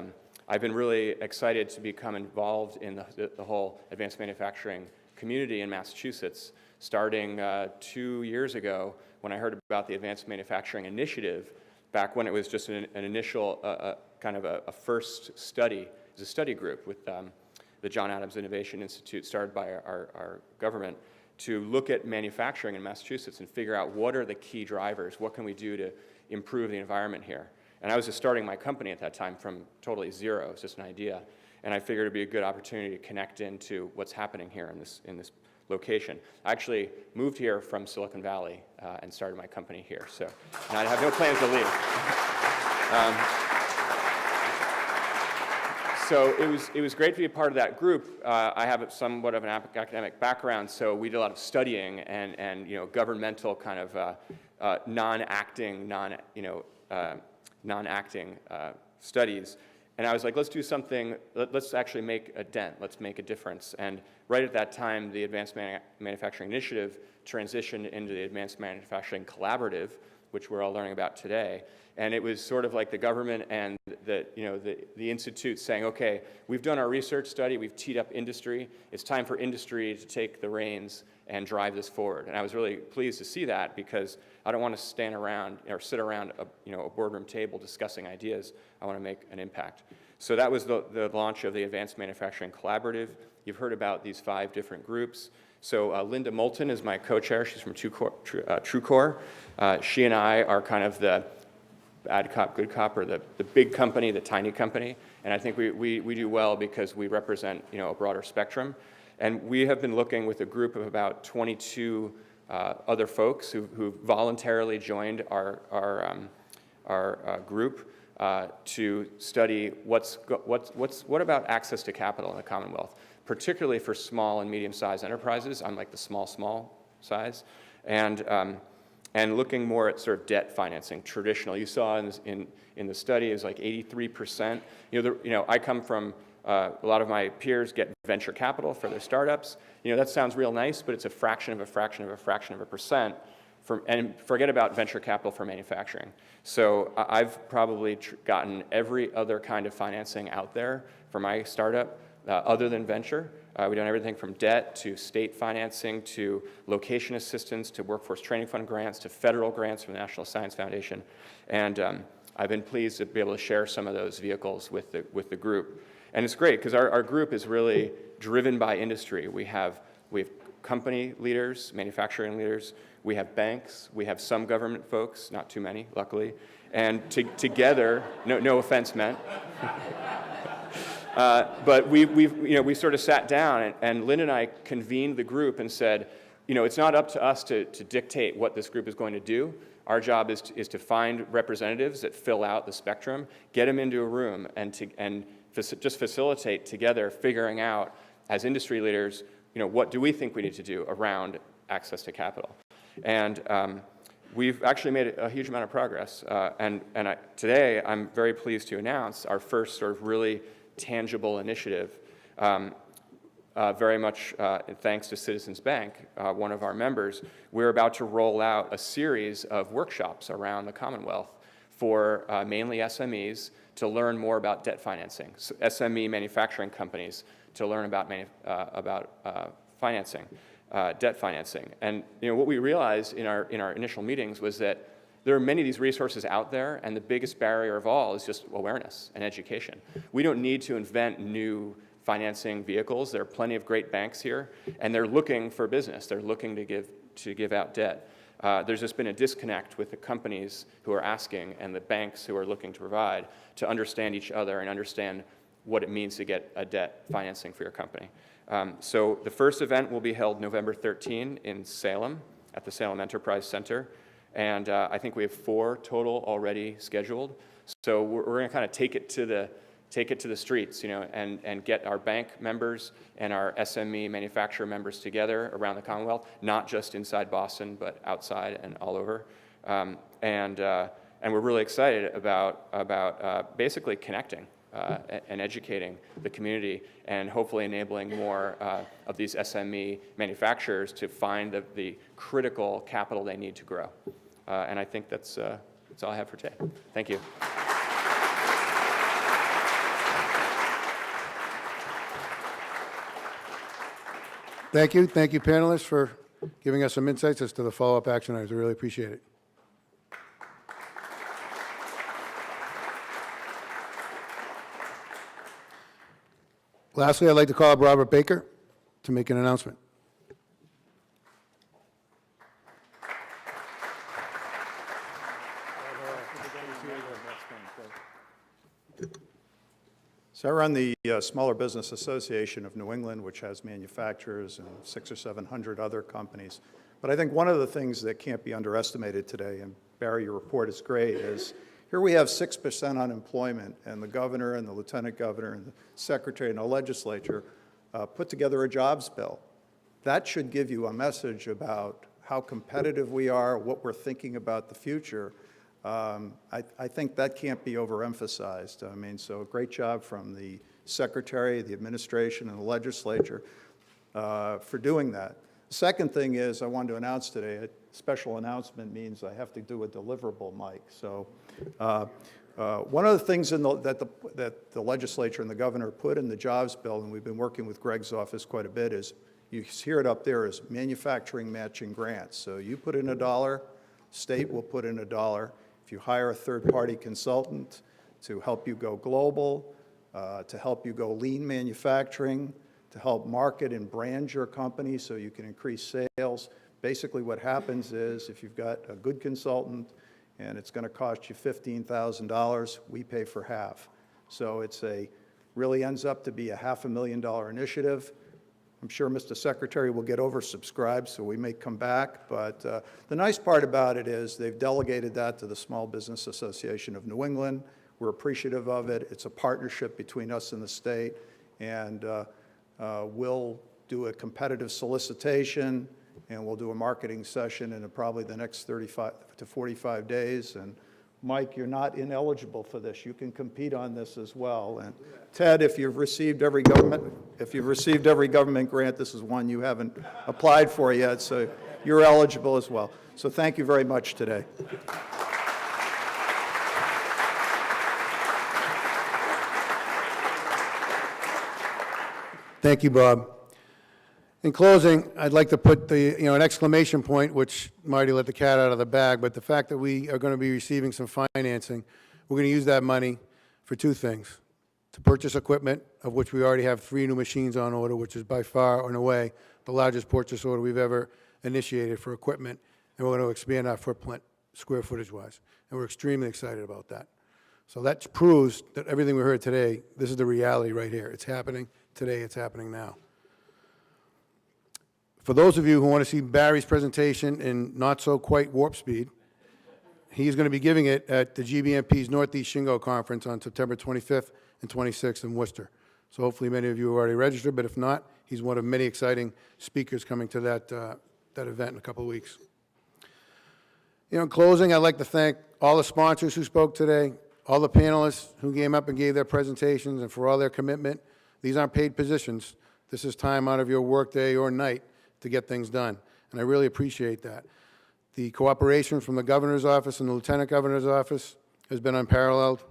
I've been really excited to become involved in the whole advanced manufacturing community in Massachusetts, starting 2 years ago when I heard about the Advanced Manufacturing Initiative, back when it was just an initial kind of a first study. It was a study group with the John Adams Innovation Institute, started by our government, to look at manufacturing in Massachusetts and figure out what are the key drivers, what can we do to improve the environment here. And I was just starting my company at that time from totally zero. It was just an idea. And I figured it'd be a good opportunity to connect into what's happening here in this location. I actually moved here from Silicon Valley and started my company here. So, and I have no plans to leave. So it was great to be a part of that group. I have somewhat of an academic background, so we did a lot of studying and governmental kind of non-acting studies. And I was like, let's do something, let's actually make a dent, let's make a difference. And right at that time, the Advanced Manufacturing Initiative transitioned into the Advanced Manufacturing Collaborative, which we're all learning about today. And it was sort of like the government and the institute saying, okay, we've done our research study, we've teed up industry, it's time for industry to take the reins and drive this forward. And I was really pleased to see that, because I don't want to stand around or sit around a boardroom table discussing ideas. I want to make an impact. So that was the launch of the Advanced Manufacturing Collaborative. You've heard about these 5 different groups. So Linda Moulton is my co-chair. She's from TrueCore. She and I are kind of the bad cop, good cop, or the big company, the tiny company. And I think we do well because we represent a broader spectrum. And we have been looking with a group of about 22 other folks who voluntarily joined our group to study what about access to capital in the Commonwealth, particularly for small and medium-sized enterprises. I'm like the small size, and looking more at sort of debt financing, traditional. You saw in the study is like 83%. I come from a lot of my peers get venture capital for their startups. You know, that sounds real nice, but it's a fraction of a fraction of a fraction of a percent. And forget about venture capital for manufacturing. So I've probably gotten every other kind of financing out there for my startup other than venture. We've done everything from debt to state financing to location assistance to workforce training fund grants to federal grants from the National Science Foundation. And I've been pleased to be able to share some of those vehicles with the group. And it's great because our group is really driven by industry. We have company leaders, manufacturing leaders, we have banks, we have some government folks, not too many, luckily, and together, no offense meant, but we sort of sat down, and Lynn and I convened the group and said, you know, it's not up to us to dictate what this group is going to do. Our job is to find representatives that fill out the spectrum, get them into a room, and just facilitate together figuring out, as industry leaders, you know, what do we think we need to do around access to capital. And we've actually made a huge amount of progress. Today, I'm very pleased to announce our first sort of really tangible initiative, very much thanks to Citizens Bank, one of our members. We're about to roll out a series of workshops around the Commonwealth for mainly SMEs to learn more about debt financing, so SME manufacturing companies to learn about financing. Debt financing. And you know, what we realized in our initial meetings was that there are many of these resources out there, and the biggest barrier of all is just awareness and education. We don't need to invent new financing vehicles. There are plenty of great banks here, and they're looking for business. They're looking to give out debt. There's just been a disconnect with the companies who are asking and the banks who are looking to provide to understand each other and understand what it means to get a debt financing for your company. So the first event will be held November 13 in Salem at the Salem Enterprise Center. And I think we have 4 total already scheduled. So we're going to kind of take it to the streets, you know, and get our bank members and our SME manufacturer members together around the Commonwealth, not just inside Boston, but outside and all over. And we're really excited about basically connecting and educating the community and hopefully enabling more of these SME manufacturers to find the critical capital they need to grow. And I think that's all I have for today. Thank you. Thank you. Thank you, panelists, for giving us some insights as to the follow-up action items. I really appreciate it. Lastly, I'd like to call up Robert Baker to make an announcement. So I run the Smaller Business Association of New England, which has manufacturers and 600 or 700 other companies. But I think one of the things that can't be underestimated today, and Barry, your report is great, is here we have 6% unemployment, and the governor and the lieutenant governor and the secretary and the legislature put together a jobs bill. That should give you a message about how competitive we are, what we're thinking about the future. I think that can't be overemphasized. I mean, so great job from the secretary, the administration, and the legislature for doing that. The second thing is I wanted to announce today, a special announcement means I have to do a deliverable, Mike. So one of the things that the legislature and the governor put in the jobs bill, and we've been working with Greg's office quite a bit, is you hear it up there is manufacturing matching grants. So you put in $1, state will put in $1. If you hire a third-party consultant to help you go global, to help you go lean manufacturing, to help market and brand your company so you can increase sales. Basically what happens is if you've got a good consultant and it's going to cost you $15,000, we pay for half. So it's really ends up to be a $500,000 initiative. I'm sure Mr. Secretary will get oversubscribed, so we may come back. But the nice part about it is they've delegated that to the Small Business Association of New England. We're appreciative of it. It's a partnership between us and the state. And we'll do a competitive solicitation, and we'll do a marketing session in probably the next 35 to 45 days. And Mike, you're not ineligible for this. You can compete on this as well. And Ted, if you've received every government grant, this is one you haven't applied for yet, so you're eligible as well. So thank you very much today. Thank you, Bob. In closing, I'd like to put an exclamation point, which Marty let the cat out of the bag, but the fact that we are going to be receiving some financing, we're going to use that money for two things: to purchase equipment, of which we already have 3 new machines on order, which is by far and away the largest purchase order we've ever initiated for equipment, and we're going to expand our footprint square footage-wise, and we're extremely excited about that. So that proves that everything we heard today, this is the reality right here. It's happening today. It's happening now. For those of you who want to see Barry's presentation in not-so-quite warp speed, he's going to be giving it at the GBMP's Northeast Shingo Conference on September 25th and 26th in Worcester. So hopefully many of you have already registered, but if not, he's one of many exciting speakers coming to that event in a couple of weeks. In closing, I'd like to thank all the sponsors who spoke today, all the panelists who came up and gave their presentations, and for all their commitment. These aren't paid positions. This is time out of your workday or night to get things done, and I really appreciate that. The cooperation from the governor's office and the lieutenant governor's office has been unparalleled.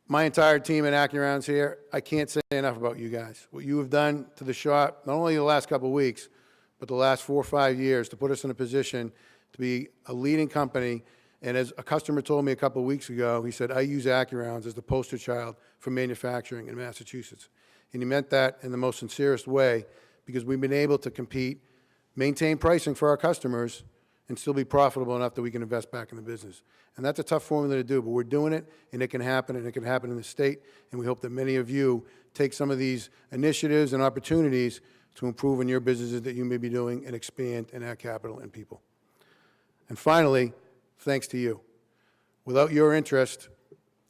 My entire team at AccuRounds here, I can't say enough about you guys. What you have done to the shop, not only the last couple of weeks, but the last 4 or 5 years, to put us in a position to be a leading company. And as a customer told me a couple of weeks ago, he said, I use AccuRounds as the poster child for manufacturing in Massachusetts. And he meant that in the most sincerest way, because we've been able to compete, maintain pricing for our customers, and still be profitable enough that we can invest back in the business. And that's a tough formula to do, but we're doing it, and it can happen in the state, and we hope that many of you take some of these initiatives and opportunities to improve in your businesses that you may be doing and expand and add capital and people. And finally, thanks to you. Without your interest,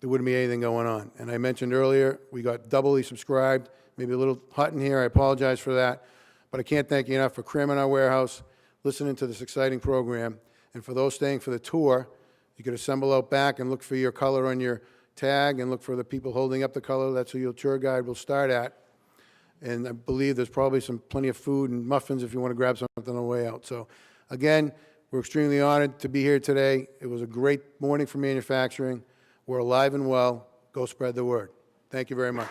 there wouldn't be anything going on. And I mentioned earlier, we got doubly subscribed, maybe a little hot in here, I apologize for that, but I can't thank you enough for cramming our warehouse, listening to this exciting program, and for those staying for the tour, you could assemble out back and look for your color on your tag and look for the people holding up the color. That's who your tour guide will start at. And I believe there's probably plenty of food and muffins if you want to grab something on the way out. So again, we're extremely honored to be here today. It was a great morning for manufacturing. We're alive and well. Go spread the word. Thank you very much.